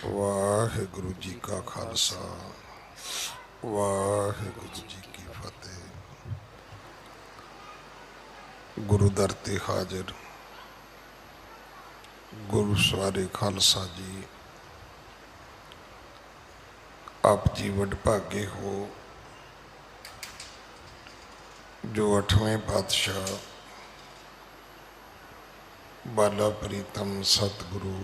वाहिगुरु जी का खालसा वाहिगुरु जी की फतेह। गुरु दर ते हाजिर गुरु सवारे खालसा जी, आप जी वडभागे हो जो 8वें पातशाह बाला प्रीतम सतगुरु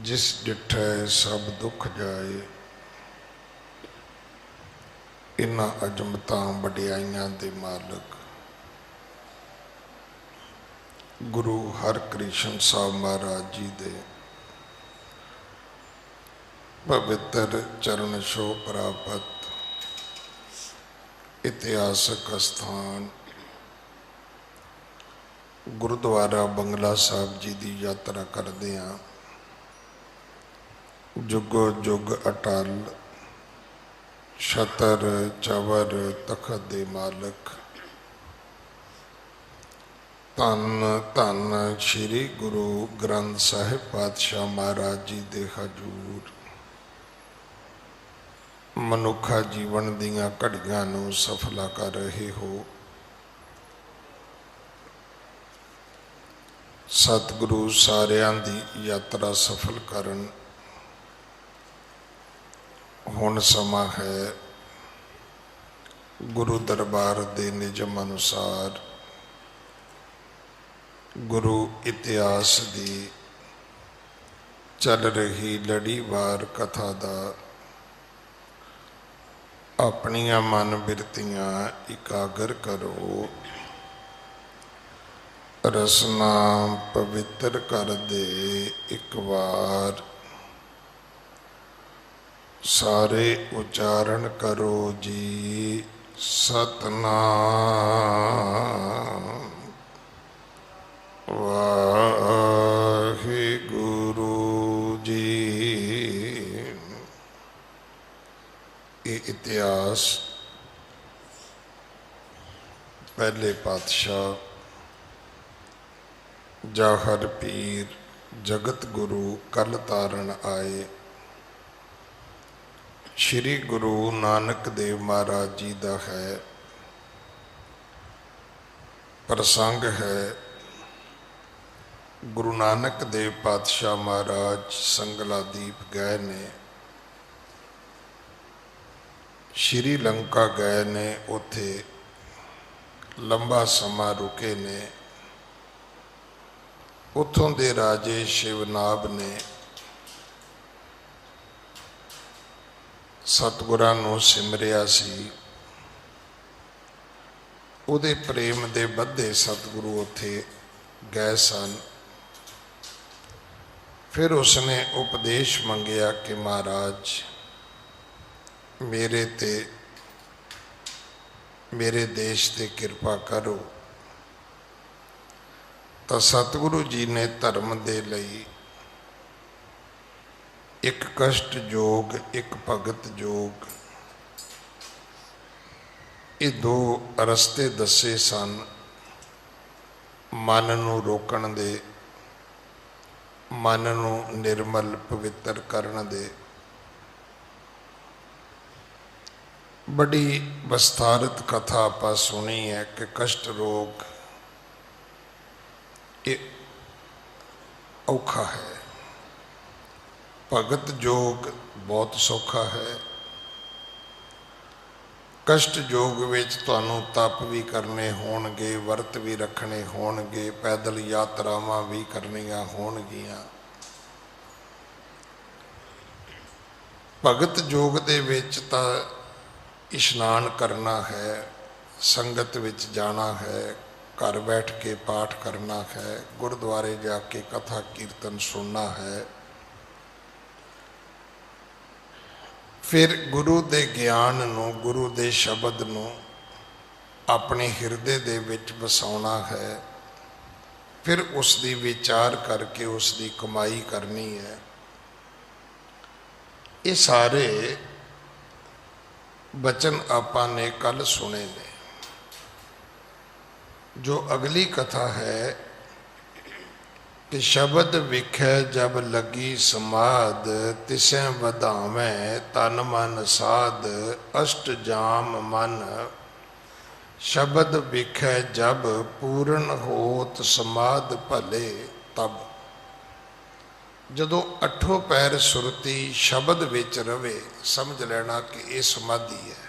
जिस डिठै सब दुख जाए, इन्हां अजमतां वडियाइयां दे मालक गुरु हरकृष्ण साहब महाराज जी दे पवित्र चरण छो प्राप्त इतिहासक स्थान गुरुद्वारा बंगला साहब जी की यात्रा करदे हां। जुगो जुग अटल छतर चवर तखत दे मालक धन धन श्री गुरु ग्रंथ साहिब पातशाह महाराज जी दे हजूर मनुखा जीवन दीयां घड़ियां नूं सफला कर रहे हो। सतगुरु सारियां दी यात्रा सफल करन। हुण समा है गुरु दरबार दे निजम अनुसार गुरु इतिहास की चल रही लड़ीवार कथा दा अपनियां मन बिरतियां इकागर करो, रसना पवित्र कर दे एक बार, सारे उच्चारण करो जी सतनाम वाहिगुरु जी। ये इतिहास पहले पातशाह जाहर पीर जगत गुरु कल तारण आए श्री गुरु नानक देव महाराज जी का है। प्रसंग है गुरु नानक देव पातशाह महाराज संगलादीप गए ने, श्रीलंका गए ने, उथे लंबा समा रुके ने। उतों दे राजे शिवनाभ ने सतगुरां नूं सिमरिया सी। उहदे प्रेम दे बधे सतगुरु उथे गए सन। फिर उसने उपदेश मंगिया कि महाराज मेरे देश ते कृपा करो। तो सतगुरु जी ने धर्म दे लई एक कष्ट योग एक भगत योग ये दो रस्ते दसे सन मन नूं रोकण दे, मन नूं निर्मल पवित्र करन दे। बड़ी विस्तारित कथा आपां सुनी है कि कष्ट रोग ये औखा है, भगत योग बहुत सौखा है। कष्ट योग विच तुहानूं तप भी करने होणगे, वर्त भी रखने होणगे, पैदल यात्रावां भी करनियां होणगियां। भगत योग दे विच तां इशनान करना है, संगत विच जाना है, घर बैठ के पाठ करना है, गुरुद्वारे जाके कथा कीर्तन सुनना है। फिर गुरु दे ज्ञान नूं, गुरु दे शब्द नूं अपने हिरदे दे विच वसाउणा है। फिर उसकी विचार करके उसकी कमाई करनी है। ये सारे बचन आपां ने कल सुने ने। जो अगली कथा है कि शब्द विखै जब लगी समाद, तिसै वधावै तन मन साध। अष्ट जाम मन शब्द विखै जब, पूर्ण होत समाध भले तब। जदों अठों पैर सुरती शब्द विच रवे, समझ लेना कि ये समाधि है।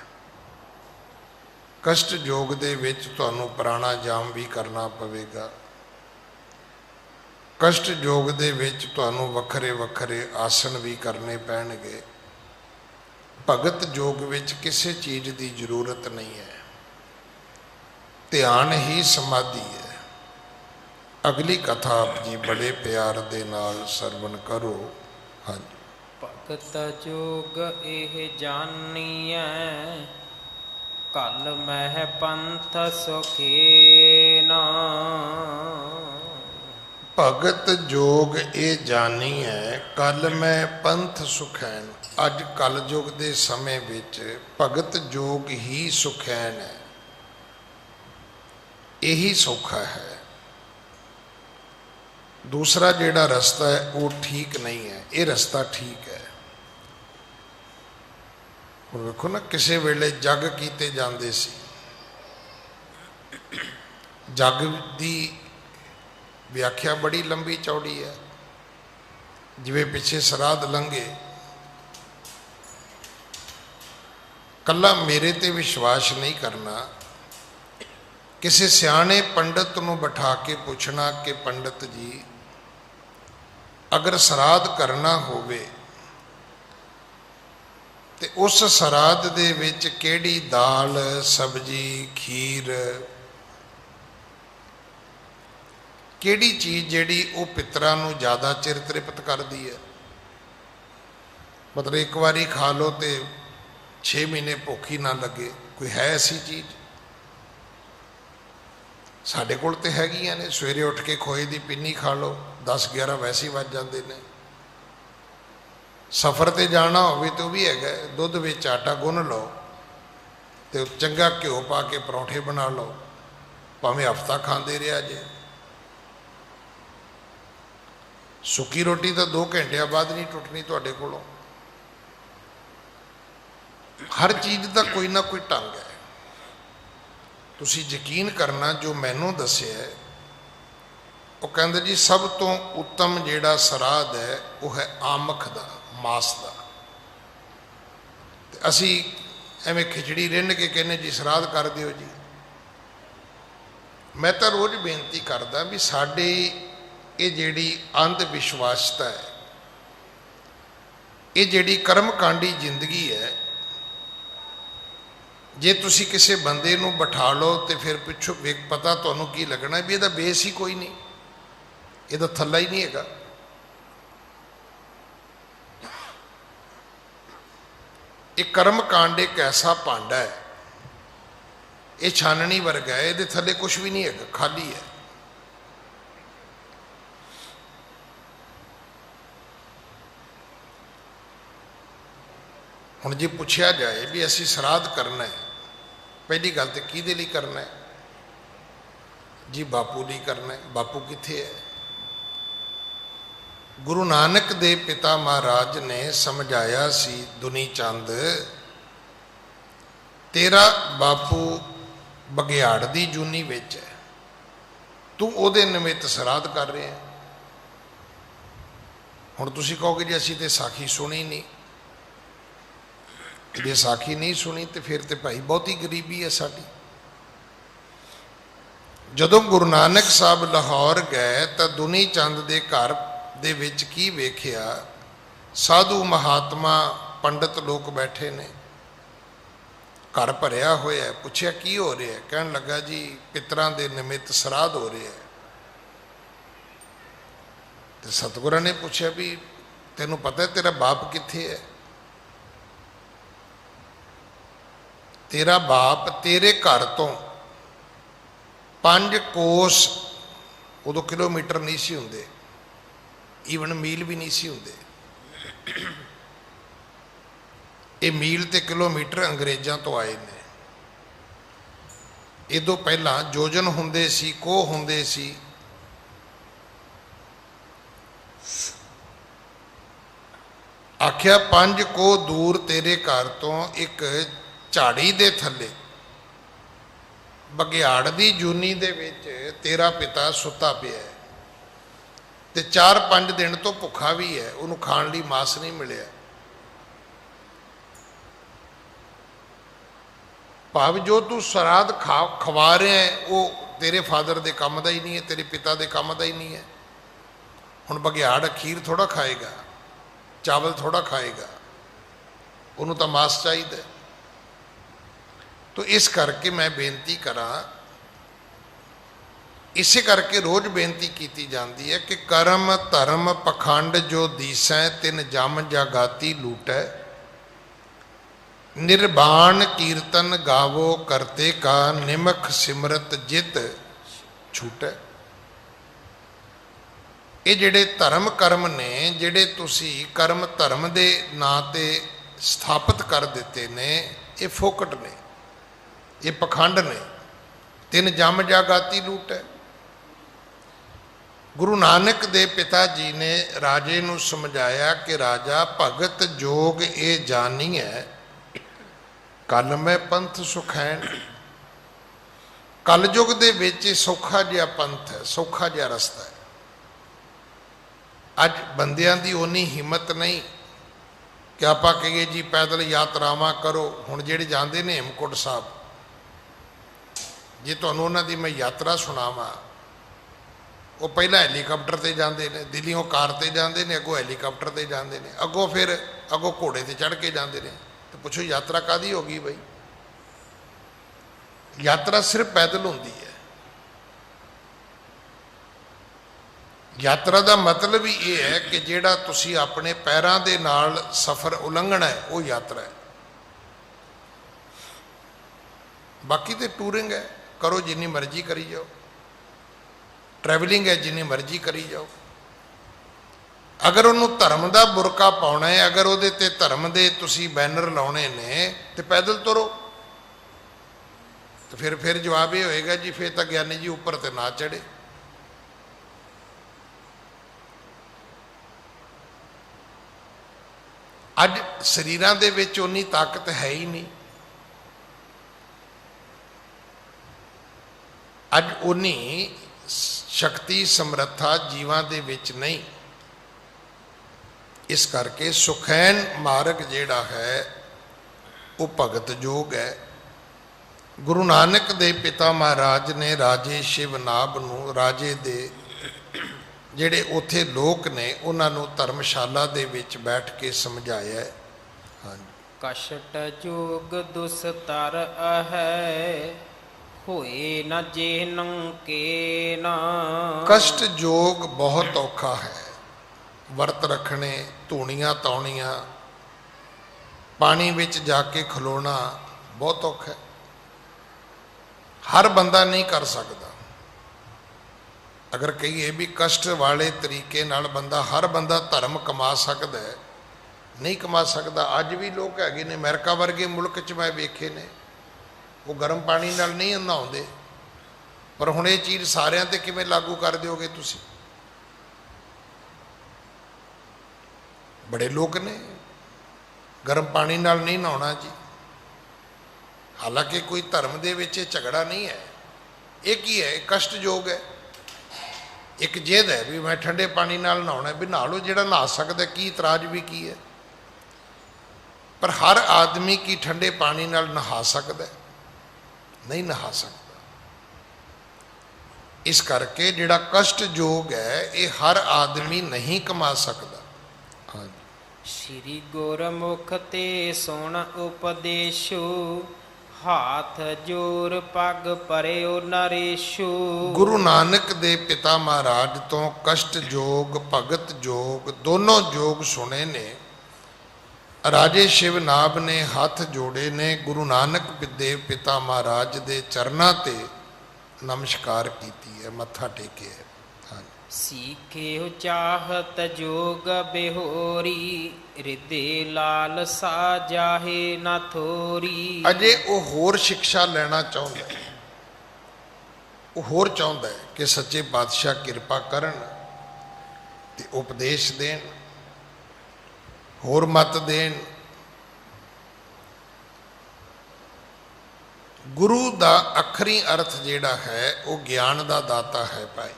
कष्ट योग दे विच तुहानूं प्राणायाम भी करना पवेगा। कष्ट योग दे विच तुहानूं वखरे वखरे आसन भी करने पैणगे। भगत योग विच किसी चीज़ की जरूरत नहीं है, ध्यान ही समाधि है। अगली कथा आप जी बड़े प्यार दे नाल सरवण करो। हाँ जी। भगत जोग एह जानिए, कल मह पंथ सुखेना। भगत जोग ये जानी है, कल मैं पंथ सुखैन। अज कल युग के समय विच भगत जोग ही सुखैन है, यही सौखा है। दूसरा जिहड़ा रास्ता है वो ठीक नहीं है, ये रास्ता ठीक है। हुण वेखो ना, किसी वेले जग कीते जांदे सी, जग की व्याख्या बड़ी लंबी चौड़ी है। जिवें पिछे श्राद्ध लंघे, कला मेरे ते विश्वास नहीं करना, किसी सियाणे पंडित नूं बिठा के पूछना कि पंडित जी अगर श्राद्ध करना होवे ते उस श्राद्ध दे विच किहड़ी दाल सब्जी खीर किहड़ी चीज़ जिहड़ी वो पितरां नूं ज़्यादा चिर तृप्त करदी है। मतलब एक बारी खा लो तो 6 महीने भुख ही ना लगे, कोई है ऐसी चीज़? साढ़े कोल ते हैगियां ने। सवेरे उठ के खोए की पिन्नी खा लो, 10-11 वैसे ही वज जाते हैं। सफ़र ते जाना हो तो भी है, दुध विच आटा गुन लो तो चंगा घ्यो पा के परौंठे बना लो, भावें हफ्ता खाते रहा जे। सुक्की रोटी तो 2 घंटे बाद नहीं टुटनी तुहाडे कोलों। हर चीज़ का कोई ना कोई ढंग है। तुसी यकीन करना, जो मैनू दसिया है वो कहते जी सब तो उत्तम जिहड़ा श्राद्ध है वह है आमख का, मास का। असी एवें खिचड़ी रिन्न के कहने जी श्राद्ध कर दिओ जी। मैं तो रोज़ बेनती करदा भी साडे ये जिहड़ी अंध विश्वासता है, ये जिहड़ी कर्मकांडी जिंदगी है, जे तुसी किसी बंदे नूं बिठा लो तो फिर पिछों पता तुहानूं की लगना भी इहदा बेस ही कोई नहीं, इहदा थल्ला ही नहीं हैगा। ये कर्म कांड एक ऐसा भांडा है, ये छाननी वर्गा है, ये थले कुछ भी नहीं है, खाली है। हुण जे पुछया जाए भी असी श्राद्ध करना है, पहली गल तो किहदे लई करना है जी? बापू लई करना है। बापू कित्थे है? गुरु नानक दे पिता महाराज ने समझाया सी, दुनी चंद तेरा बापू बघियाड़ दी जूनी विच है, तू उहदे निमित्त श्राद्ध कर रहे हैं। हुण तुसीं कहोगे जी असीं ते साखी सुनी नहीं। जे साखी नहीं सुनी तो फिर तो भाई बहुती गरीबी है साड़ी। जदों गुरु नानक साहब लाहौर गए तो दुनी चंद के घर दे विच की वेख्या, साधु महात्मा पंडित लोग बैठे ने, घर भरिया होया। पूछया की हो रहा है? कहन लगा जी पितरां दे निमित्त श्राद्ध हो रहा है। तो सतगुरां ने पूछया भी तेनों पता है तेरा बाप कित्थे है? तेरा बाप तेरे घर तो 5 कोस, उदों किलोमीटर नहीं सी हुंदे, ईवन मील भी नहीं सी हुंदे। ये मील ते किलोमीटर अंग्रेज़ों तो आए ने। इदों पहला जोजन हुंदे सी, कोह हुंदे सी, आख्या 5 को दूर तेरे घर तो एक झाड़ी दे थले बघियाड़ दी जूनी दे विच तेरा पिता सुता पिया है ते 4-5 दिन तो भुखा भी है, उन्होंने खाण लई मांस नहीं मिलिया। भाव जो तू श्राद्ध खवा रहा है वो तेरे फादर के काम का ही नहीं है, तेरे पिता के काम का ही नहीं है। हुण बघियाड़ खीर थोड़ा खाएगा, चावल थोड़ा खाएगा, उन्होंने तो मांस चाहिए। तो इस करके मैं बेनती करा, इसे करके रोज बेनती की जाती है कि कर्म धर्म पखंड जो दीसै तिन जम जागाती लूटै, निर्बाण कीर्तन गावो करते का निमख सिमरत जित छूटै। ये जिहड़े धर्म कर्म ने जिहड़े तुसी कर्म धर्म दे नां ते स्थापित कर दिते ने, ये फोकट ने, ये पखंड ने। तिन जम जागाती लूट है। गुरु नानक दे पिता जी ने राजे नूं समझाया कि राजा भगत जोग ये जानी है, कल मैं पंथ सुखैन। कलयुग दे विच सौखा जिहा पंथ है, सौखा जिहा रस्ता है। अज बंदियां दी उन्नी हिम्मत नहीं कि आप कहिए जी पैदल यात्रावां करो। हुण जिहड़े जांदे ने हेमकुंट साहब, जे तुहानूं उन्हां दी मैं यात्रा सुणावां, वो पहला हैलीकॉप्टर ते जांदे ने, दिल्लीओं कार ते जांदे ने, अगों हैलीकॉप्टर ते जांदे ने, अगों फिर अगों घोड़े ते चढ़ के जांदे ने। तो पुछो यात्रा कादी होगी बई? यात्रा सिर्फ पैदल होंदी है। यात्रा का मतलब ही ये है कि जिहड़ा तुसी अपने पैरों के नाल सफ़र उलंघना है वो यात्रा है। बाकी तो टूरिंग है, करो जिन्नी मर्जी करी जाओ, ट्रैवलिंग है जिन्नी मर्जी करी जाओ। अगर उन्होंने धर्म का बुरका पाउना है, अगर वो धर्म के तुसी बैनर लाने ने, तो पैदल तुरो। तो फिर जवाब ये होएगा जी फिर तो ज्ञानी जी ऊपर तो ना चढ़े। अज शरीरां दे विच उन्नी ताकत है ही नहीं, अज उन्नी शक्ति समर्था जीवां दे विच नहीं। इस करके सुखैन मार्ग जिहड़ा है वो भगत योग है। गुरु नानक दे पिता महाराज ने राजे शिवनाभ नूं, राजे दे जिहड़े उत्थे लोक ने, उन्होंने धर्मशाला दे विच बैठ के समझाया है। हाँ, कष्ट जोग दुस्तर है, होए न जेनं के ना। कष्ट जोग बहुत औखा है। वर्त रखने, धूणियां तौणियां, पानी विच जाके खलोना बहुत औखा है। हर बंदा नहीं कर सकता। अगर कहिए भी कष्ट वाले तरीके नाल बंदा, हर बंदा धर्म कमा सकता है, नहीं कमा सकता। अज भी लोग हैगे ने अमेरिका वर्गे मुल्क च मैं वेखे ने, वो गर्म पानी नाल नहीं नहाउंदे, पर हुण ये चीज़ सारिਆਂ ते किवें लागू कर दोगे तुसीं? बड़े लोग ने गर्म पानी नाल नहीं नहाउणा जी। हालांकि कोई धर्म दे विच झगड़ा नहीं है, एक ही है, कष्ट योग है। एक जिद है भी मैं ठंडे पानी नाल नहाउणा, भी नहा लो, जिहड़ा नहा सकदा, की इतराज भी की है। पर हर आदमी की ठंडे पानी नाल नहा सकदा? नहीं नहा सकता। इस करके जिहड़ा कष्ट योग है ये हर आदमी नहीं कमा सकता। हाँ, श्री गुरमुख ते सुन उपदेशु, हाथ जोर पग परेओ नरेशु। गुरु नानक दे पिता महाराज तो कष्ट जोग भगत जोग दोनों जोग सुने ने। राजे शिवनाभ ने हाथ जोड़े ने, गुरु नानक देव पिता महाराज दे चरना ते नमस्कार कीती है, मत्था टेके है। हाँ, सीखे हो चाहत जोग बेहोरी, रिदे लाल सा जाहे ना थोरी। अजे वो होर शिक्षा लेना चाहता है, वो होर चाहता है कि सच्चे बादशाह कृपा करन ते उपदेश देन। ਹੋਰ ਮਤ ਦੇਣ। ਗੁਰੂ ਦਾ ਅਖਰੀ ਅਰਥ ਜਿਹੜਾ ਹੈ ਉਹ ਗਿਆਨ ਦਾ ਦਾਤਾ ਹੈ ਭਾਈ।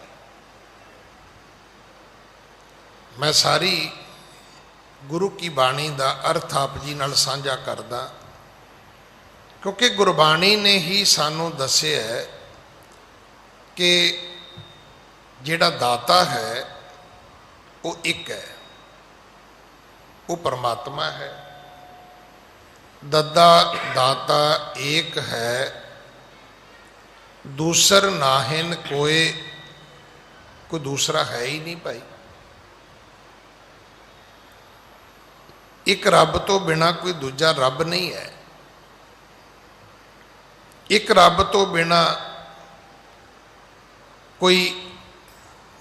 ਮੈਂ ਸਾਰੀ ਗੁਰੂ ਕੀ ਬਾਣੀ ਦਾ ਅਰਥ ਆਪ ਜੀ ਨਾਲ ਸਾਂਝਾ ਕਰਦਾ, ਕਿਉਂਕਿ ਗੁਰਬਾਣੀ ਨੇ ਹੀ ਸਾਨੂੰ ਦੱਸਿਆ ਹੈ ਕਿ ਜਿਹੜਾ ਦਾਤਾ ਹੈ ਉਹ ਇੱਕ ਹੈ, ਉਹ ਪਰਮਾਤਮਾ ਹੈ। दद्दा दाता एक है, दूसर नाहिन कोई दूसरा है ही नहीं भाई। एक रब तो बिना कोई दूजा रब नहीं है, एक रब तो बिना कोई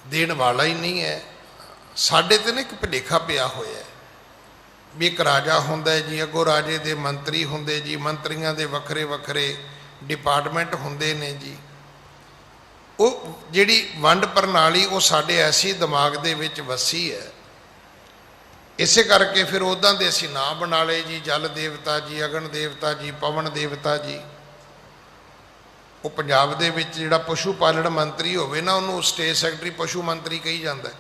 देण वाला ही नहीं है। साडे ते ना एक भुलेखा पिया होया है भी एक राजा हुंदा जी, अगों राजे दे मंत्री हुंदे जी, मंत्रियों के वखरे वखरे डिपार्टमेंट हुंदे ने जी। वो जिहड़ी वंड प्रणाली वो साडे ऐसी दिमाग दे विच वसी है, इसे करके फिर उदां दे असीं नाम बना लए जी, जल देवता जी, अगन देवता जी, पवन देवता जी। वो पंजाब दे विच जिहड़ा पशु पालन मंत्री होवे ना, उहनूं स्टेट सैकटरी पशु मंत्री कही जांदा है।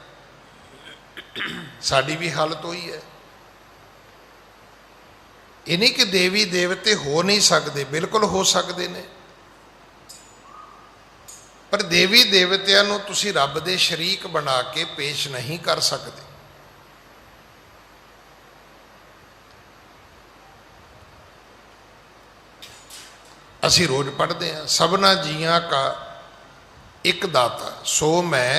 साडी भी हालत होई है। ये नहीं कि देवी देवते हो नहीं सकते, बिल्कुल हो सकते ने, पर देवी देवतियां नूं तुसीं रब दे शरीक बना के पेश नहीं कर सकते। असीं रोज पढ़ते हैं सबना जियां का एक दाता सो मैं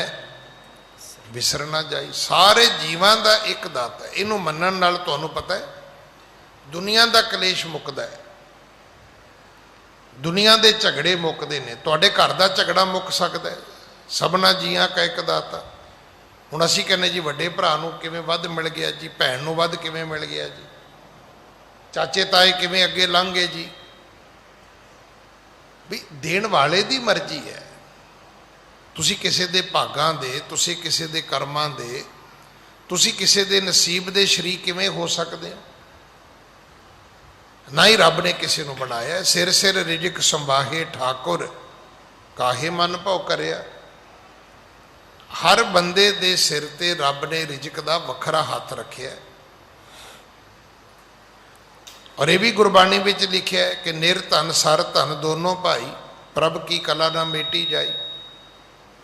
विसर ना जाई। सारे जीवां दा एक दाता। इनू मनण नाल तुहानूं पता है दुनिया का कलेश मुकदा है, दुनिया के झगड़े मुकते हैं। तुहाडे घर का झगड़ा मुक सकता है, सबना जियां का एक दाता। हुण असीं कहने जी वड्डे भरा नूं किवें वध मिल गया जी, भैन नूं वध किवें मिल गया जी, चाचे ताए किवें अगे लंघ गए जी। भी देण वाले दी मर्जी है। तुसीं किसी दे भागां दे, तुसीं किसी दे कर्मां दे, तुसीं किसी दे नसीब दे शरीक किवें हो सकदे हो? ना ही रब ने किसी को बनाया। सिर सिर रिजक संभाहे ठाकुर काहे मन भाव करया। हर बंदे दे सिर ते रब ने रिजक का वखरा हाथ रखिया। और ये भी गुरबाणी में लिखा है कि निरधन सर धन दोनों भाई प्रभ की कला ना मेटी जाई।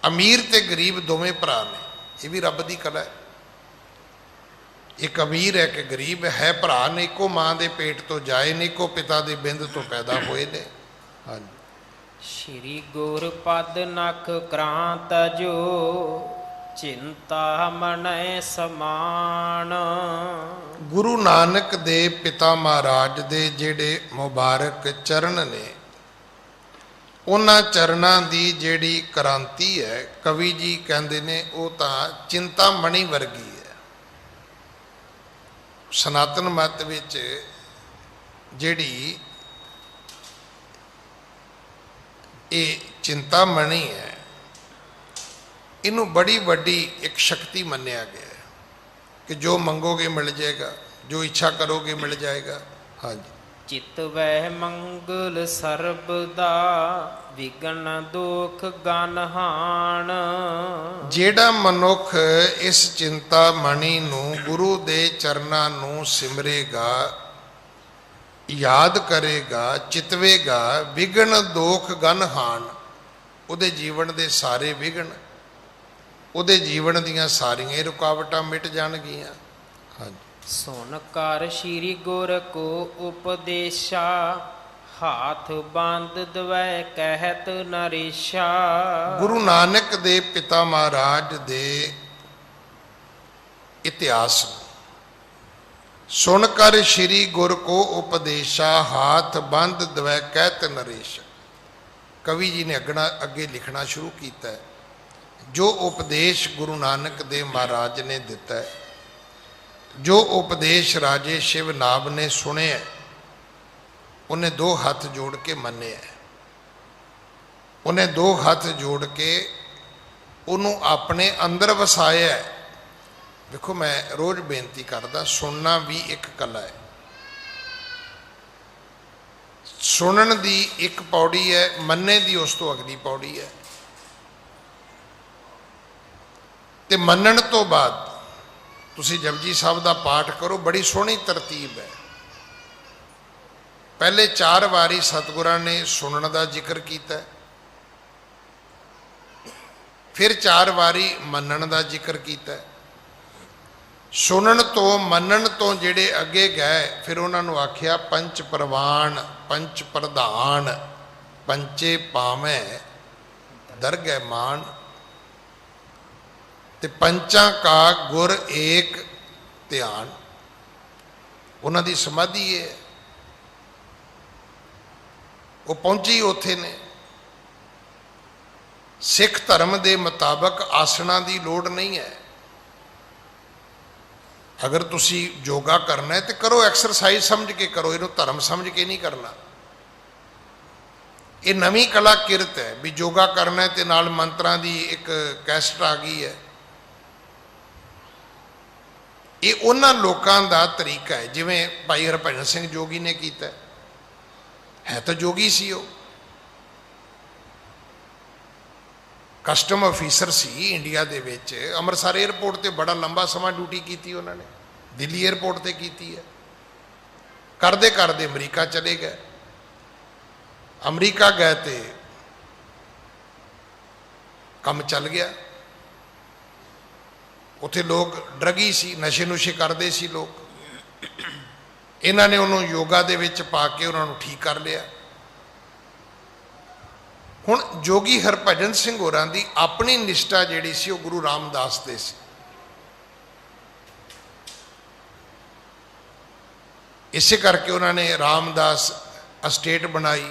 अमीर ते गरीब दोवें भरा ने, ये भी रब की कला है। एक अमीर है कि गरीब है, भरा ने इको मां दे पेट तो जाए ने, इको पिता दे बिंद तो पैदा होए ने। हाँ जी। श्री गुर पद नख क्रांत जो चिंता मनै समान। गुरु नानक दे पिता महाराज दे जेड़े मुबारक चरण ने, उन्हां चरणां दी जेड़ी क्रांति है, कवि जी कहंदे ने वो तां चिंता मणि वर्गी है। सनातन मत विच जिहड़ी ये चिंतामणि है, इनू बड़ी वड्डी एक शक्ति मन्निया गया है कि जो मंगोगे मिल जाएगा, जो इच्छा करोगे मिल जाएगा। हाँ जी। चित वह मंगल सर्बदा विघन दुख गनहान। जेड़ा मनुख इस चिंता मणि नू गुरु दे चरना नू सिमरेगा, याद करेगा, चितवेगा, विघन दुख गनहान, उहदे जीवन दे सारे विघन, उहदे जीवन दियां सारियां रुकावटां मिट जाणगियां। हाँ जी। सुन कर श्री गुर को उपदेशा, हाथ बांध दवै कहत नरेशा। गुरु नानक दे पिता महाराज दे इतिहास सुन कर श्री गुर को उपदेशा, हाथ बंद दवै कहत नरेश। कवि जी ने अगे लिखना शुरू किया है। जो उपदेश गुरु नानक देव महाराज ने दिता है, जो उपदेश राजे शिव नाभ ने सुने, उन्हें दो हाथ जोड़ के मन्ने है। उन्हें दो हाथ जोड़ के उन्होंने अपने अंदर वसाया है देखो मैं रोज़ बेनती करदा, सुनना भी एक कला है। सुनन दी एक पौड़ी है, मन्ने दी उस तो अगली पौड़ी है। ते मन्नण तो बाद तुसी जपजी साहब दा पाठ करो, बड़ी सोहनी तरतीब है। पहले 4 वारी सतगुरां ने सुनन दा जिक्र कीता, फिर 4 वारी मन्नण दा जिक्र कीता। सुनन तो मन्नण तो जेड़े अगे गए, फिर उन्होंने आख्या पंच प्रवान पंच प्रधान पंचे पावे दरगह मान, ते पंचां का गुर एक ध्यान। उन्हां दी समाधि है, वो पहुंची उत्थे ने। सिख धर्म के मुताबक आसना की लोड़ नहीं है। अगर तुसी योगा करना है तो करो, एक्सरसाइज समझ के करो, इन्हों धर्म समझ के नहीं करना। ये नवी कला किरत है भी योगा करना है तो नाल मंत्रां दी एक कैसट आ गई है। ये उन्हां लोकां दा तरीका है, जिवें भाई हरभजन सिंह जोगी ने कीता है तो जोगी सी वो, कस्टम ऑफिसर सी इंडिया दे विच। अमृतसर एयरपोर्ट ते बड़ा लंबा समा ड्यूटी की उन्होंने, दिल्ली एयरपोर्ट ते की है। करते करते अमरीका चले गए। अमरीका गए तो काम चल गया। उत्थे लोग ड्रगी सी, नशे नुशे करते सी लोग। इन्होंने उन्होंने योगा दे विच पा के उन्होंने ठीक कर लिया। हुण जोगी हरभजन सिंह होरां दी अपनी निष्ठा जिहड़ी सी, वो गुरु रामदास दे सी। इसे करके उन्होंने रामदास एस्टेट बनाई।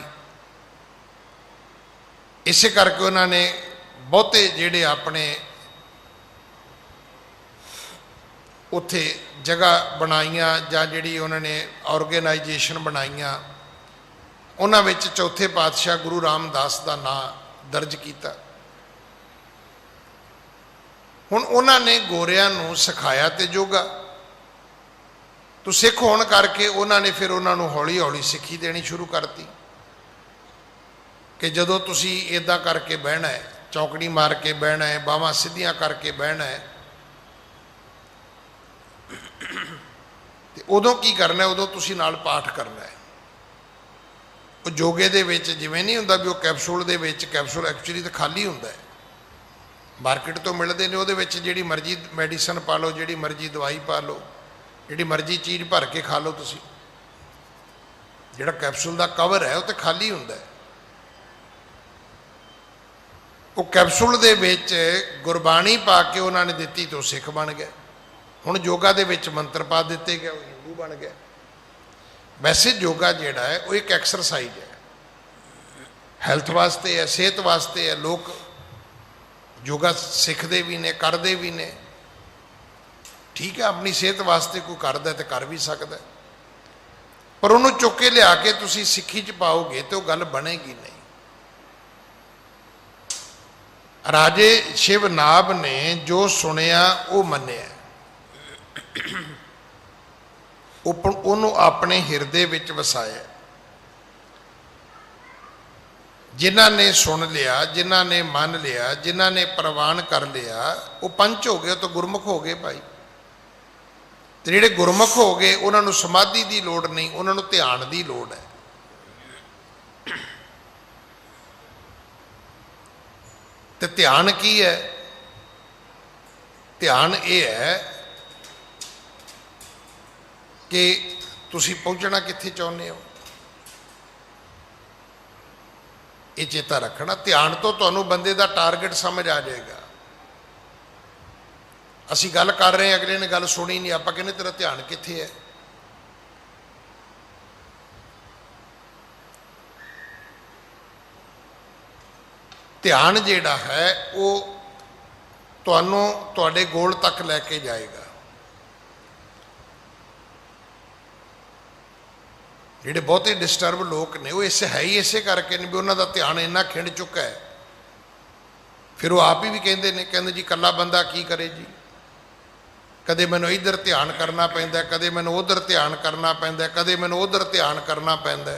इसे करके उन्होंने बहुते जिहड़े अपने उत्थे जगह बनाइयां जां जिहड़ी उन्होंने ऑर्गेनाइजेशन बनाइयां, उन्हां विच चौथे पातशाह गुरु रामदास का नाम दर्ज किया। हुण उन्होंने गोरियां नूं सिखाया तो योगा, तो सिख होने करके उन्होंने फिर उन्होंने हौली हौली सिक्खी देनी शुरू करती कि जदों तुसी इदां करके बहना है, चौकड़ी मार के बहना है, बावां सीधियां करके बहना है, तो उदों की करना है, उदों तुसी नाल पाठ करना है। वो योगे दे विच जिवें नहीं हुंदा भी वो कैप्सूल दे विच, कैप्सूल एक्चुअली तो खाली हुंदा है, मार्केट तो मिलते हैं, वो जिहड़ी मर्जी मैडिसन पा लो, जिहड़ी मर्जी दवाई पा लो, जिहड़ी मर्जी चीज़ भर के खा लो तुसी। जिहड़ा कैप्सूल का कवर है वो तो खाली हुंदा है। वो कैप्सूल दे विच गुरबाणी पा के उन्होंने दिती तो सिख बन गए। हुण योगा दे विच मंत्र पा दिते गए, वो हिंदू बन गए। वैसे योगा जिहड़ा है वो एक एक्सरसाइज है, हैल्थ वास्ते है, सेहत वास्ते है। लोग योगा सीखते भी ने, करते भी ने। ठीक है, अपनी सेहत वास्ते कोई करदा तो कर भी सकता है, पर उन्होंने चुक के लिया के तुसी सिक्खी च पाओगे तो गल बनेगी नहीं। राजे शिवनाभ ने जो सुनिया वो मन्निया, उन्होंने अपने हिरदे विच वसाया। जिन्हां ने सुन लिया, जिन्हां ने मन लिया, जिन्हां ने प्रवान कर लिया, वो पंच हो गए, तो गुरमुख हो गए भाई। तो जिहड़े गुरमुख हो गए उन्होंने समाधि की लोड़ नहीं, उन्होंने ध्यान की लोड़ है। तो ध्यान की है? ध्यान ये है कि तुसी पहुंचना कित्थे चाहुंदे हो, ये चेता रखना। ध्यान तो तुहानूं बंदे का टारगेट समझ आ जाएगा। असी गल कर रहे हैं, अगले ने गल सुनी नहीं, आपां कहने तेरा ध्यान कित्थे है। ध्यान जिहड़ा है वो तुहानूं तुहाडे गोल तक लैके जाएगा। जिहड़े बहुते डिस्टर्ब लोग ने वो इस है ही इसे करके नहीं भी उन्हों का ध्यान इन्ना खिंड चुका है। फिर वो आप ही भी कहते हैं, कहते जी कला बंदा की करे जी, ਕਦੇ ਮੈਨੂੰ ਇੱਧਰ ਧਿਆਨ ਕਰਨਾ ਪੈਂਦਾ, ਕਦੇ ਮੈਨੂੰ ਉੱਧਰ ਧਿਆਨ ਕਰਨਾ ਪੈਂਦਾ, ਕਦੇ ਮੈਨੂੰ ਉੱਧਰ ਧਿਆਨ ਕਰਨਾ ਪੈਂਦਾ।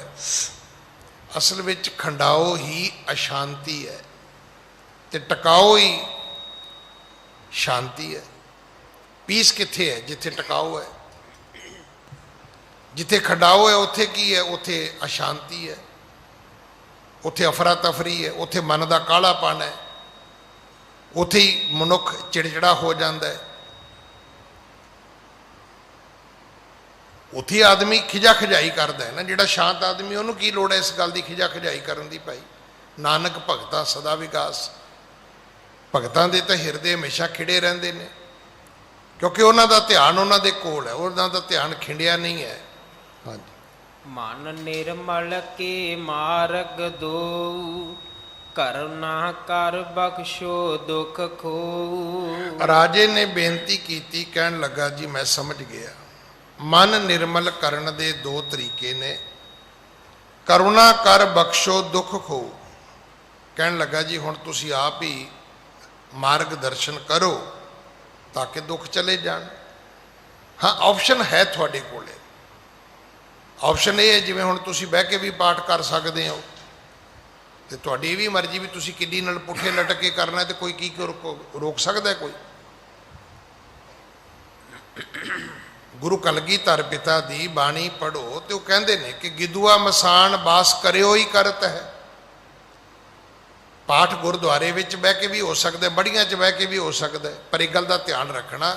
ਅਸਲ ਵਿੱਚ ਖੰਡਾਓ ਹੀ ਅਸ਼ਾਂਤੀ ਹੈ ਤੇ ਟਿਕਾਓ ਹੀ ਸ਼ਾਂਤੀ ਹੈ। ਪੀਸ ਕਿੱਥੇ ਹੈ? ਜਿੱਥੇ ਟਿਕਾਓ ਹੈ। ਜਿੱਥੇ ਖੰਡਾਓ ਹੈ ਉੱਥੇ ਕੀ ਹੈ? ਉੱਥੇ ਅਸ਼ਾਂਤੀ ਹੈ, ਉੱਥੇ ਅਫਰਾ ਤਫਰੀ ਹੈ, ਉੱਥੇ ਮਨ ਦਾ ਕਾਲਾਪਨ ਹੈ, ਉੱਥੇ ਹੀ ਮਨੁੱਖ ਚਿੜਚਿੜਾ ਹੋ ਜਾਂਦਾ ਹੈ, ਉੱਥੇ ਆਦਮੀ ਖਿਜਾ ਖਜਾਈ ਕਰਦਾ ਹੈ ਨਾ। ਜਿਹੜਾ ਸ਼ਾਂਤ ਆਦਮੀ ਉਹਨੂੰ ਕੀ ਲੋੜ ਹੈ ਇਸ ਗੱਲ ਦੀ ਖਿਜਾ ਖਜਾਈ ਕਰਨ ਦੀ? ਭਾਈ ਨਾਨਕ ਭਗਤਾ ਸਦਾ ਵਿਗਾਸ। ਭਗਤਾਂ ਦੇ ਤਾਂ ਹਿਰਦੇ ਹਮੇਸ਼ਾ ਖਿੜੇ ਰਹਿੰਦੇ ਨੇ, ਕਿਉਂਕਿ ਉਹਨਾਂ ਦਾ ਧਿਆਨ ਉਹਨਾਂ ਦੇ ਕੋਲ ਹੈ, ਉਹਨਾਂ ਦਾ ਧਿਆਨ ਖਿੰਡਿਆ ਨਹੀਂ ਹੈ। ਹਾਂਜੀ। ਮਨ ਨਿਰਮਲ ਕੇ ਮਾਰਗ ਦੋ, ਕਰੁਣਾ ਕਰ ਬਖਸ਼ੋ ਦੁਖ ਖੋ। ਰਾਜੇ ਨੇ ਬੇਨਤੀ ਕੀਤੀ, ਕਹਿਣ ਲੱਗਾ ਜੀ ਮੈਂ ਸਮਝ ਗਿਆ। ਮਨ ਨਿਰਮਲ ਕਰਨ ਦੇ ਦੋ ਤਰੀਕੇ ਨੇ, ਕਰੁਣਾ ਕਰ ਬਖਸ਼ੋ ਦੁੱਖ ਖੋ। ਕਹਿਣ ਲੱਗਾ ਜੀ ਹੁਣ ਤੁਸੀਂ ਆਪ ਹੀ ਮਾਰਗ ਦਰਸ਼ਨ ਕਰੋ ਤਾਂ ਕਿ ਦੁੱਖ ਚਲੇ ਜਾਣ। ਹਾਂ, ਆਪਸ਼ਨ ਹੈ ਤੁਹਾਡੇ ਕੋਲੇ। ਆਪਸ਼ਨ ਇਹ ਹੈ ਜਿਵੇਂ ਹੁਣ ਤੁਸੀਂ ਬਹਿ ਕੇ ਵੀ ਪਾਠ ਕਰ ਸਕਦੇ ਹੋ, ਤੇ ਤੁਹਾਡੀ ਇਹ ਵੀ ਮਰਜ਼ੀ ਵੀ ਤੁਸੀਂ ਕਿੱਡੀ ਨਾਲ ਪੁੱਠੇ ਲਟਕ ਕੇ ਕਰਨਾ, ਤੇ ਕੋਈ ਕੀ ਰੋਕ ਸਕਦਾ? ਕੋਈ। ਗੁਰੂ ਕਲਗੀਧਰ ਪਿਤਾ ਦੀ ਬਾਣੀ ਪੜ੍ਹੋ ਤੇ ਉਹ ਕਹਿੰਦੇ ਨੇ ਕਿ ਗਿੱਦੂਆ ਮਸਾਨ ਬਾਸ ਕਰਿਓ ਹੀ ਕਰਤ ਹੈ। ਪਾਠ ਗੁਰਦੁਆਰੇ ਵਿੱਚ ਬਹਿ ਕੇ ਵੀ ਹੋ ਸਕਦਾ, ਬੜੀਆਂ 'ਚ ਬਹਿ ਕੇ ਵੀ ਹੋ ਸਕਦਾ, ਪਰ ਇੱਕ ਗੱਲ ਦਾ ਧਿਆਨ ਰੱਖਣਾ,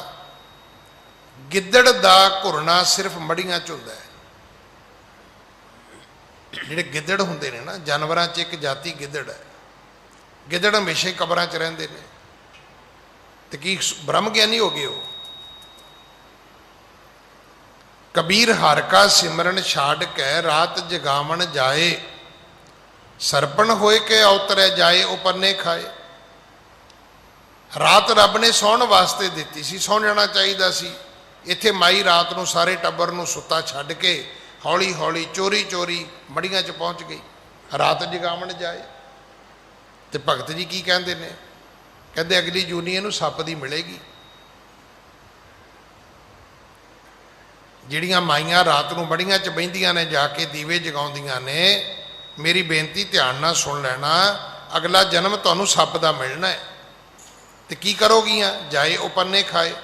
ਗਿੱਦੜ ਦਾ ਘੁਰਨਾ ਸਿਰਫ ਮੜੀਆਂ 'ਚ ਹੁੰਦਾ ਹੈ। ਜਿਹੜੇ ਗਿੱਦੜ ਹੁੰਦੇ ਨੇ ਨਾ, ਜਾਨਵਰਾਂ 'ਚ ਇੱਕ ਜਾਤੀ ਗਿੱਦੜ ਹੈ। ਗਿੱਦੜ ਹਮੇਸ਼ਾ ਹੀ ਕਬਰਾਂ 'ਚ ਰਹਿੰਦੇ ਨੇ, ਤੇ ਕੀ ਬ੍ਰਹਮ ਗਿਆਨੀ ਹੋ ਗਏ ਉਹ? ਕਬੀਰ ਹਰਿ ਕਾ ਸਿਮਰਨ ਛਾੜ ਕੇ ਰਾਤ ਜਗਾਵਣ ਜਾਏ, ਸਰਪਣ ਹੋਏ ਕੇ ਅਵਤਰੈ ਜਾਏ ਉਪਰਨੇ ਖਾਏ। ਰਾਤ ਰੱਬ ਨੇ ਸੌਣ ਵਾਸਤੇ ਦਿੱਤੀ ਸੀ, ਸੌਂ ਜਾਣਾ ਚਾਹੀਦਾ ਸੀ। ਇੱਥੇ ਮਾਈ ਰਾਤ ਨੂੰ ਸਾਰੇ ਟੱਬਰ ਨੂੰ ਸੁੱਤਾ ਛੱਡ ਕੇ ਹੌਲੀ ਹੌਲੀ ਚੋਰੀ ਚੋਰੀ ਮੜੀਆਂ 'ਚ ਪਹੁੰਚ ਗਈ, ਰਾਤ ਜਗਾਵਣ ਜਾਏ। ਤੇ ਭਗਤ ਜੀ ਕੀ ਕਹਿੰਦੇ ਨੇ? ਕਹਿੰਦੇ ਅਗਲੀ ਜੂਨੀ ਇਹਨੂੰ ਸੱਪ ਦੀ ਮਿਲੇਗੀ। ਜਿਹੜੀਆਂ ਮਾਈਆਂ ਰਾਤ ਨੂੰ ਮੜੀਆਂ 'ਚ ਬਹਿੰਦੀਆਂ ਨੇ, ਜਾ ਕੇ ਦੀਵੇ ਜਗਾਉਂਦੀਆਂ ਨੇ, ਮੇਰੀ ਬੇਨਤੀ ਧਿਆਨ ਨਾਲ ਸੁਣ ਲੈਣਾ, ਅਗਲਾ ਜਨਮ ਤੁਹਾਨੂੰ ਸੱਪ ਦਾ ਮਿਲਣਾ ਹੈ। ਤੇ ਕੀ ਕਰੋਗੀਆਂ? ਜਾਏ ਉਪਰਨੇ ਖਾਏ।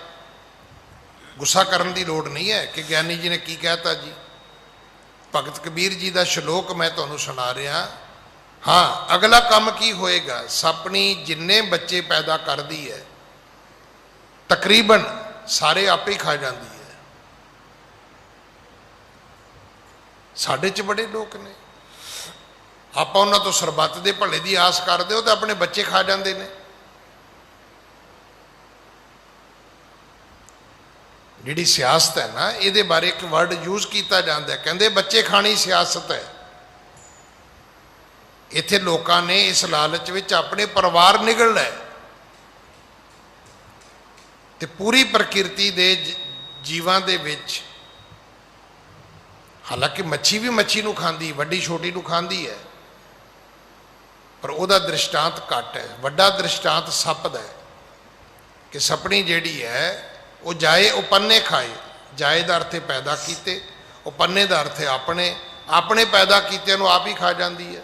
ਗੁੱਸਾ ਕਰਨ ਦੀ ਲੋੜ ਨਹੀਂ ਹੈ ਕਿ ਗਿਆਨੀ ਜੀ ਨੇ ਕੀ ਕਹਿਤਾ ਜੀ। ਭਗਤ ਕਬੀਰ ਜੀ ਦਾ ਸ਼ਲੋਕ ਮੈਂ ਤੁਹਾਨੂੰ ਸੁਣਾ ਰਿਹਾ। ਹਾਂ, ਅਗਲਾ ਕੰਮ ਕੀ ਹੋਏਗਾ? ਸੱਪਣੀ ਜਿੰਨੇ ਬੱਚੇ ਪੈਦਾ ਕਰਦੀ ਹੈ ਤਕਰੀਬਨ ਸਾਰੇ ਆਪੇ ਹੀ ਖਾ ਜਾਂਦੀ ਹੈ। ਸਾਡੇ 'ਚ ਬੜੇ ਲੋਕ ਨੇ, ਆਪਾਂ ਉਹਨਾਂ ਤੋਂ ਸਰਬੱਤ ਦੇ ਭਲੇ ਦੀ ਆਸ ਕਰਦੇ ਹੋ ਤਾਂ ਆਪਣੇ ਬੱਚੇ ਖਾ ਜਾਂਦੇ ਨੇ। ਜਿਹੜੀ ਸਿਆਸਤ ਹੈ ਨਾ, ਇਹਦੇ ਬਾਰੇ ਇੱਕ ਵਰਡ ਯੂਜ਼ ਕੀਤਾ ਜਾਂਦਾ, ਕਹਿੰਦੇ ਬੱਚੇ ਖਾਣੀ ਸਿਆਸਤ ਹੈ। ਇੱਥੇ ਲੋਕਾਂ ਨੇ ਇਸ ਲਾਲਚ ਵਿੱਚ ਆਪਣੇ ਪਰਿਵਾਰ ਨਿਗਲਣਾ ਹੈ, ਤੇ ਪੂਰੀ ਪ੍ਰਕਿਰਤੀ ਦੇ ਜੀਵਾਂ ਦੇ ਵਿੱਚ, ਹਾਲਾਂਕਿ ਮੱਛੀ ਵੀ ਮੱਛੀ ਨੂੰ ਖਾਂਦੀ, ਵੱਡੀ ਛੋਟੀ ਨੂੰ ਖਾਂਦੀ ਹੈ, ਪਰ ਉਹਦਾ ਦ੍ਰਿਸ਼ਟਾਂਤ ਘੱਟ ਹੈ। ਵੱਡਾ ਦ੍ਰਿਸ਼ਟਾਂਤ ਸੱਪ ਦਾ ਹੈ ਕਿ ਸੱਪਣੀ ਜਿਹੜੀ ਹੈ ਉਹ ਜਾਏ ਉਪੰਨੇ ਖਾਏ। ਜਾਏ ਦਾ ਅਰਥ ਪੈਦਾ ਕੀਤੇ, ਉਪੰਨੇ ਦਾ ਅਰਥ ਆਪਣੇ ਪੈਦਾ ਕੀਤੇ ਨੂੰ ਆਪ ਹੀ ਖਾ ਜਾਂਦੀ ਹੈ।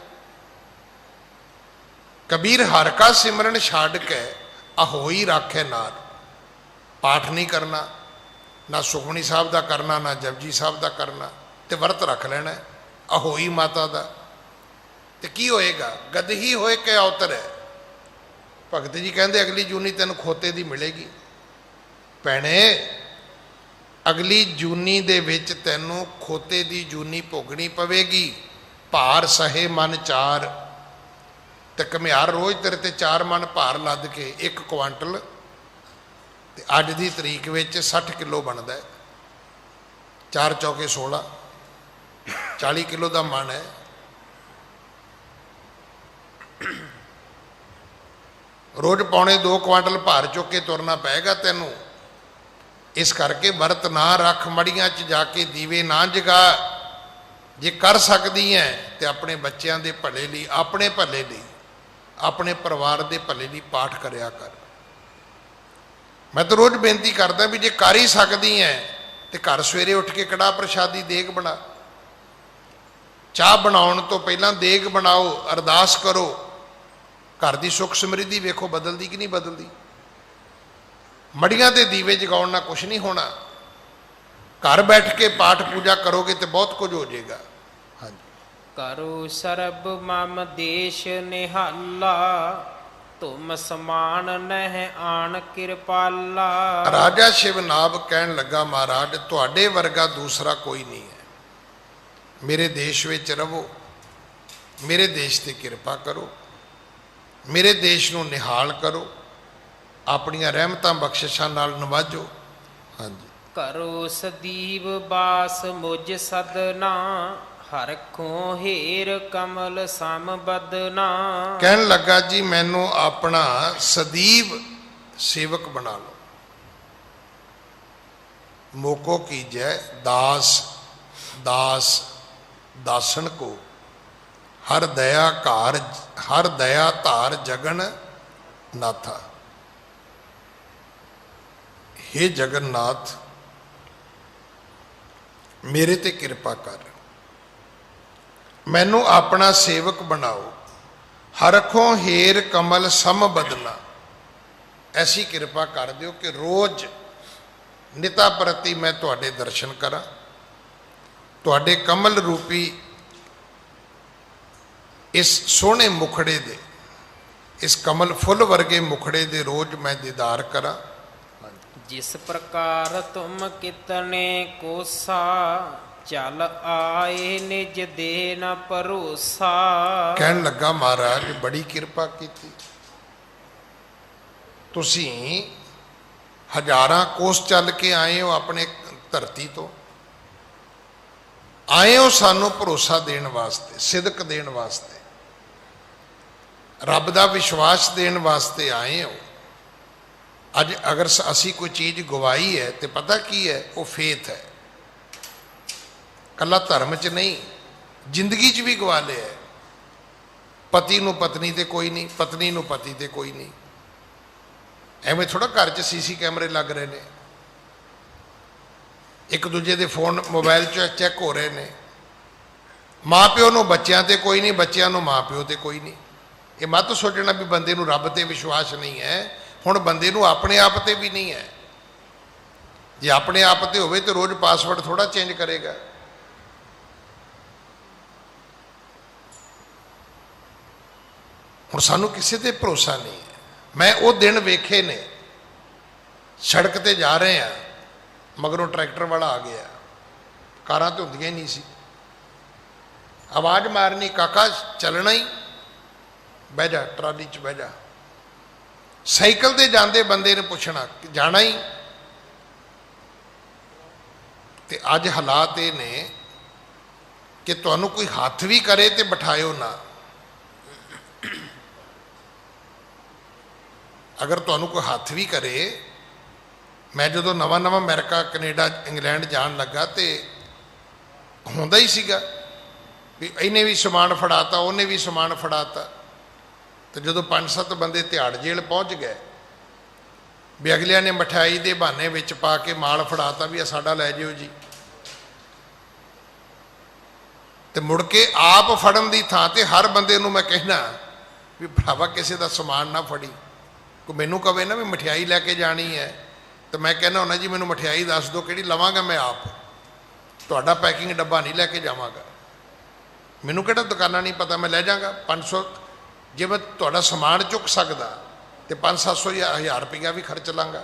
ਕਬੀਰ ਹਰਿ ਕਾ ਸਿਮਰਨ ਛੱਡ ਕੇ ਅਹੋਈ ਰਾਖੇ ਨਾਰ। ਪਾਠ ਨਹੀਂ ਕਰਨਾ, ਨਾ ਸੁਖਮਨੀ ਸਾਹਿਬ ਦਾ ਕਰਨਾ, ਨਾ ਜਪਜੀ ਸਾਹਿਬ ਦਾ ਕਰਨਾ, ਤੇ ਵਰਤ ਰੱਖ ਲੈਣਾ ਅਹੋਈ ਮਾਤਾ ਦਾ। ਤੇ ਕੀ ਹੋਏਗਾ? ਗਦਹੀ ਹੋਏ ਕੇ ਅਵਤਰ ਹੈ। ਭਗਤ ਜੀ ਕਹਿੰਦੇ ਅਗਲੀ ਜੂਨੀ ਤੈਨੂੰ ਖੋਤੇ ਦੀ ਮਿਲੇਗੀ। ਭੈਣੇ, ਅਗਲੀ ਜੂਨੀ ਦੇ ਵਿੱਚ ਤੈਨੂੰ ਖੋਤੇ ਦੀ ਜੂਨੀ ਭੋਗਣੀ ਪਵੇਗੀ। ਭਾਰ ਸਹੇ ਮਨ ਚਾਰ, ਤੇ ਘੁਮਿਆਰ ਰੋਜ਼ ਤੇਰੇ ਤੇ 4 ਮਨ ਭਾਰ ਲੱਦ ਕੇ 1 ਕੁਆਂਟਲ, ਤੇ ਅੱਜ ਦੀ ਤਰੀਕ ਵਿੱਚ 60 ਕਿਲੋ ਬਣਦਾ ਹੈ। 4 ਚੌਕੇ 16, 40 ਕਿਲੋ ਦਾ ਮਨ ਹੈ। ਰੋਜ਼ ਪੌਣੇ 2 ਕੁਆਂਟਲ ਭਾਰ ਚੁੱਕ ਕੇ ਤੁਰਨਾ ਪਏਗਾ ਤੈਨੂੰ। ਇਸ ਕਰਕੇ ਵਰਤ ਨਾ ਰੱਖ, ਮੜੀਆਂ 'ਚ ਜਾ ਕੇ ਦੀਵੇ ਨਾ ਜਗਾ। ਜੇ ਕਰ ਸਕਦੀ ਹੈ ਤੇ ਆਪਣੇ ਬੱਚਿਆਂ ਦੇ ਭਲੇ ਲਈ, ਆਪਣੇ ਭਲੇ ਲਈ, ਆਪਣੇ ਪਰਿਵਾਰ ਦੇ ਭਲੇ ਲਈ ਪਾਠ ਕਰਿਆ ਕਰ। ਮੈਂ ਤਾਂ ਰੋਜ਼ ਬੇਨਤੀ ਕਰਦਾ ਵੀ ਜੇ ਕਰ ਹੀ ਸਕਦੀ ਐ ਤੇ ਘਰ ਸਵੇਰੇ ਉੱਠ ਕੇ ਕੜਾਹ ਪ੍ਰਸ਼ਾਦੀ ਦੇਗ ਬਣਾ, ਚਾਹ ਬਣਾਉਣ ਤੋਂ ਪਹਿਲਾਂ ਦੇਗ ਬਣਾਓ, ਅਰਦਾਸ ਕਰੋ, ਘਰ ਦੀ ਸੁੱਖ ਸਮਰਿੱਧੀ ਵੇਖੋ ਬਦਲਦੀ ਕਿ ਨਹੀਂ ਬਦਲਦੀ। ਮੜੀਆਂ ਦੇ ਦੀਵੇ ਜਗਾਉਣ ਨਾਲ ਕੁਝ ਨਹੀਂ ਹੋਣਾ, ਘਰ ਬੈਠ ਕੇ ਪਾਠ ਪੂਜਾ ਕਰੋਗੇ ਤੇ ਬਹੁਤ ਕੁਝ ਹੋ ਜਾਏਗਾ। ਹਾਂਜੀ, ਕਰੋ ਸਰਬ ਮਮ ਦੇਸ਼ ਨਿਹਾਲਾ, ਤੁਮ ਸਮਾਨ ਨਹਿ ਆਣ ਕਿਰਪਾਲਾ। ਰਾਜਾ ਸ਼ਿਵਨਾਭ ਕਹਿਣ ਲੱਗਾ, ਮਹਾਰਾਜ ਤੁਹਾਡੇ ਵਰਗਾ ਦੂਸਰਾ ਕੋਈ ਨਹੀਂ ਹੈ, ਮੇਰੇ ਦੇਸ਼ ਵਿੱਚ ਰਹੋ, ਮੇਰੇ ਦੇਸ਼ ਤੇ ਕਿਰਪਾ ਕਰੋ, ਮੇਰੇ ਦੇਸ਼ ਨੂੰ ਨਿਹਾਲ ਕਰੋ, ਆਪਣੀਆਂ ਰਹਿਮਤਾਂ ਬਖਸ਼ਿਸ਼ਾਂ ਨਾਲ ਨਵਾਜੋ। ਹਾਂਜੀ, ਕਰੋ ਸਦੀਵ ਬਾਸ ਮੁਝ ਸਦਨਾ, ਹਰਖੋਂ ਹੀਰ ਕਮਲ ਸਮ ਬਦਨਾ। ਕਹਿਣ ਲੱਗਾ ਜੀ ਮੈਨੂੰ ਆਪਣਾ ਸਦੀਵ ਸੇਵਕ ਬਣਾ ਲਓ। ਮੋਕੋ ਕੀਜੈ ਦਾਸ ਦਾਸ ਦਾਸਨ ਕੋ, ਹਰ ਦਇਆ ਘਾਰ ਹਰ ਦਇਆ ਧਾਰ ਜਗਨ ਨਾਥਾ। हे ਜਗਨਨਾਥ ਮੇਰੇ ਤੇ ਕਿਰਪਾ ਕਰ, ਮੈਨੂੰ ਆਪਣਾ ਸੇਵਕ ਬਣਾਓ, ਹਰਖੋਂ ਹੀਰ ਕਮਲ ਸਮ ਬਦਨਾ। ਐਸੀ ਕਿਰਪਾ ਕਰ ਦਿਓ ਕਿ ਰੋਜ਼ ਨਿਤਾ ਪ੍ਰਤੀ ਮੈਂ ਤੁਹਾਡੇ ਦਰਸ਼ਨ ਕਰਾਂ, ਤੁਹਾਡੇ ਕਮਲ ਰੂਪੀ ਇਸ ਸੋਹਣੇ ਮੁਖੜੇ ਦੇ, ਇਸ ਕਮਲ ਫੁੱਲ ਵਰਗੇ ਮੁਖੜੇ ਦੇ ਰੋਜ਼ ਮੈਂ ਦੀਦਾਰ ਕਰਾਂ। ਜਿਸ ਪ੍ਰਕਾਰ ਤੁਮ ਕਿਤਨੇ ਕੋਸਾ, ਚਲ ਆਏ ਨਿਜ ਦੇ ਨ ਭਰੋਸਾ। ਕਹਿਣ ਲੱਗਾ ਮਹਾਰਾਜ ਬੜੀ ਕਿਰਪਾ ਕੀਤੀ, ਤੁਸੀਂ ਹਜ਼ਾਰਾਂ ਕੋਸ ਚੱਲ ਕੇ ਆਏ ਹੋ ਆਪਣੇ ਧਰਤੀ ਤੋਂ, ਆਏ ਹੋ ਸਾਨੂੰ ਭਰੋਸਾ ਦੇਣ ਵਾਸਤੇ, ਸਿਦਕ ਦੇਣ ਵਾਸਤੇ, ਰੱਬ ਦਾ ਵਿਸ਼ਵਾਸ ਦੇਣ ਵਾਸਤੇ ਆਏ ਹੋ। ਅੱਜ ਅਗਰ ਅਸੀਂ ਕੋਈ ਚੀਜ਼ ਗਵਾਈ ਹੈ ਤੇ ਪਤਾ ਕੀ ਹੈ, ਉਹ ਫੇਥ ਹੈ। ਕੱਲਾ ਧਰਮ 'ਚ ਨਹੀਂ, ਜ਼ਿੰਦਗੀ 'ਚ ਵੀ ਗਵਾ ਲਿਆ ਹੈ। ਪਤੀ ਨੂੰ ਪਤਨੀ ਤੇ ਕੋਈ ਨਹੀਂ, ਪਤਨੀ ਨੂੰ ਪਤੀ ਤੇ ਕੋਈ ਨਹੀਂ। ਐਵੇਂ ਥੋੜਾ ਘਰ 'ਚ ਸੀਸੀ ਕੈਮਰੇ ਲੱਗ ਰਹੇ ਨੇ, ਇੱਕ ਦੂਜੇ ਦੇ ਫੋਨ ਮੋਬਾਈਲ 'ਚ ਚੈੱਕ ਹੋ ਰਹੇ ਨੇ। ਮਾਂ ਪਿਓ ਨੂੰ ਬੱਚਿਆਂ ਤੇ ਕੋਈ ਨਹੀਂ, ਬੱਚਿਆਂ ਨੂੰ ਮਾਂ ਪਿਓ ਤੇ ਕੋਈ ਨਹੀਂ। ਇਹ ਮਤ ਸੋਚਣਾ ਵੀ ਬੰਦੇ ਨੂੰ ਰੱਬ ਤੇ ਵਿਸ਼ਵਾਸ ਨਹੀਂ ਹੈ, ਹੁਣ ਬੰਦੇ ਨੂੰ ਆਪਣੇ ਆਪ ਤੇ ਵੀ ਨਹੀਂ ਹੈ। ਜੇ ਆਪਣੇ ਆਪ ਤੇ ਹੋਵੇ ਤੇ ਰੋਜ਼ ਪਾਸਵਰਡ ਥੋੜਾ ਚੇਂਜ ਕਰੇਗਾ। ਹੁਣ ਸਾਨੂੰ ਕਿਸੇ ਤੇ ਭਰੋਸਾ ਨਹੀਂ ਹੈ। ਮੈਂ ਉਹ ਦਿਨ ਵੇਖੇ ਨੇ, ਸੜਕ ਤੇ ਜਾ ਰਹੇ ਆ, ਮਗਰੋਂ ਟਰੈਕਟਰ ਵਾਲਾ ਆ ਗਿਆ, ਕਾਰਾਂ ਤੇ ਹੁੰਦੀਆਂ ਹੀ ਨਹੀਂ ਸੀ, ਆਵਾਜ਼ ਮਾਰਨੀ, ਕਾਕਾ ਚੱਲਣਾ ਹੀ, ਬਹਿ ਜਾ, ਟਰਾਲੀ 'ਚ ਬਹਿ ਜਾ। ਸਾਈਕਲ ਤੇ ਜਾਂਦੇ ਬੰਦੇ ਨੇ ਪੁੱਛਣਾ ਕਿ ਜਾਣਾ ਹੀ। ਤੇ ਅੱਜ ਹਾਲਾਤ ਇਹ ਨੇ ਕਿ ਤੁਹਾਨੂੰ ਕੋਈ ਹੱਥ ਵੀ ਕਰੇ ਤੇ ਬਿਠਾਇਓ ਨਾ। ਅਗਰ ਤੁਹਾਨੂੰ ਕੋਈ ਹੱਥ ਵੀ ਕਰੇ, ਮੈਂ ਜਦੋਂ ਨਵਾਂ ਨਵਾਂ ਅਮਰੀਕਾ ਕੈਨੇਡਾ ਇੰਗਲੈਂਡ ਜਾਣ ਲੱਗਾ ਤੇ ਹੁੰਦਾ ਹੀ ਸੀਗਾ ਵੀ ਇਹਨੇ ਵੀ ਸਮਾਨ ਫੜਾਤਾ, ਉਹਨੇ ਵੀ ਸਮਾਨ ਫੜਾਤਾ। ਤੇ ਜਦੋਂ 5-7 ਬੰਦੇ ਤਿਹਾੜ ਜੇਲ੍ਹ ਪਹੁੰਚ ਗਏ ਵੀ ਅਗਲਿਆਂ ਨੇ ਮਠਿਆਈ ਦੇ ਬਹਾਨੇ ਵਿੱਚ ਪਾ ਕੇ ਮਾਲ ਫੜਾਤਾ ਵੀ ਇਹ ਸਾਡਾ ਲੈ ਜਿਓ ਜੀ, ਤੇ ਮੁੜ ਕੇ ਆਪ ਫੜਨ ਦੀ ਥਾਂ ਤੇ ਹਰ ਬੰਦੇ ਨੂੰ ਮੈਂ ਕਹਿਣਾ ਵੀ ਭਰਾਵਾ ਕਿਸੇ ਦਾ ਸਮਾਨ ਨਾ ਫੜੀ। ਕੋਈ ਮੈਨੂੰ ਕਵੇ ਨਾ ਵੀ ਮਠਿਆਈ ਲੈ ਕੇ ਜਾਣੀ ਹੈ ਤੇ ਮੈਂ ਕਹਿੰਦਾ ਹੁੰਦਾ ਜੀ ਮੈਨੂੰ ਮਠਿਆਈ ਦੱਸ ਦਿਓ ਕਿਹੜੀ ਲਵਾਂਗਾ, ਮੈਂ ਆਪ ਤੁਹਾਡਾ ਪੈਕਿੰਗ ਡੱਬਾ ਨਹੀਂ ਲੈ ਕੇ ਜਾਵਾਂਗਾ। ਮੈਨੂੰ ਕਿਹੜਾ ਦੁਕਾਨਾਂ ਨਹੀਂ ਪਤਾ, ਮੈਂ ਲੈ ਜਾਵਾਂਗਾ 500। ਜੇ ਮੈਂ ਤੁਹਾਡਾ ਸਮਾਨ ਚੁੱਕ ਸਕਦਾ ਤੇ 500-700 ਜਾਂ 1000 ਰੁਪਈਆ ਵੀ ਖਰਚ ਲਾਂਗਾ,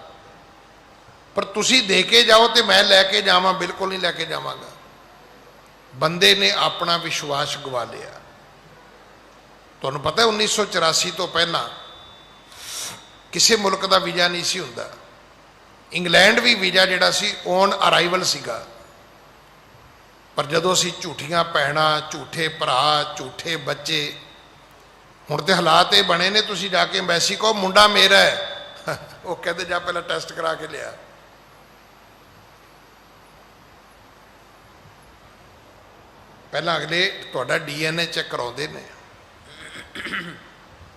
ਪਰ ਤੁਸੀਂ ਦੇ ਕੇ ਜਾਓ ਤੇ ਮੈਂ ਲੈ ਕੇ ਜਾਵਾਂ, ਬਿਲਕੁਲ ਨਹੀਂ ਲੈ ਕੇ ਜਾਵਾਂਗਾ। ਬੰਦੇ ਨੇ ਆਪਣਾ ਵਿਸ਼ਵਾਸ ਗਵਾ ਲਿਆ। ਤੁਹਾਨੂੰ ਪਤਾ 1984 ਤੋਂ ਪਹਿਲਾਂ ਕਿਸੇ ਮੁਲਕ ਦਾ ਵੀਜ਼ਾ ਨਹੀਂ ਸੀ ਹੁੰਦਾ। ਇੰਗਲੈਂਡ ਵੀ ਵੀਜ਼ਾ ਜਿਹੜਾ ਸੀ ਔਨ ਅਰਾਈਵਲ ਸੀਗਾ, ਪਰ ਜਦੋਂ ਅਸੀਂ ਝੂਠੀਆਂ ਭੈਣਾਂ, ਝੂਠੇ ਭਰਾ, ਝੂਠੇ ਬੱਚੇ, ਹੁਣ ਤੇ ਹਾਲਾਤ ਇਹ ਬਣੇ ਨੇ, ਤੁਸੀਂ ਜਾ ਕੇ ਐਮਬੈਸੀ ਕਹੋ ਮੁੰਡਾ ਮੇਰਾ ਹੈ, ਉਹ ਕਹਿੰਦੇ ਜਾ ਪਹਿਲਾਂ ਟੈਸਟ ਕਰਾ ਕੇ ਲਿਆ। ਪਹਿਲਾਂ ਅਗਲੇ ਤੁਹਾਡਾ DNA ਚੈੱਕ ਕਰਾਉਂਦੇ ਨੇ।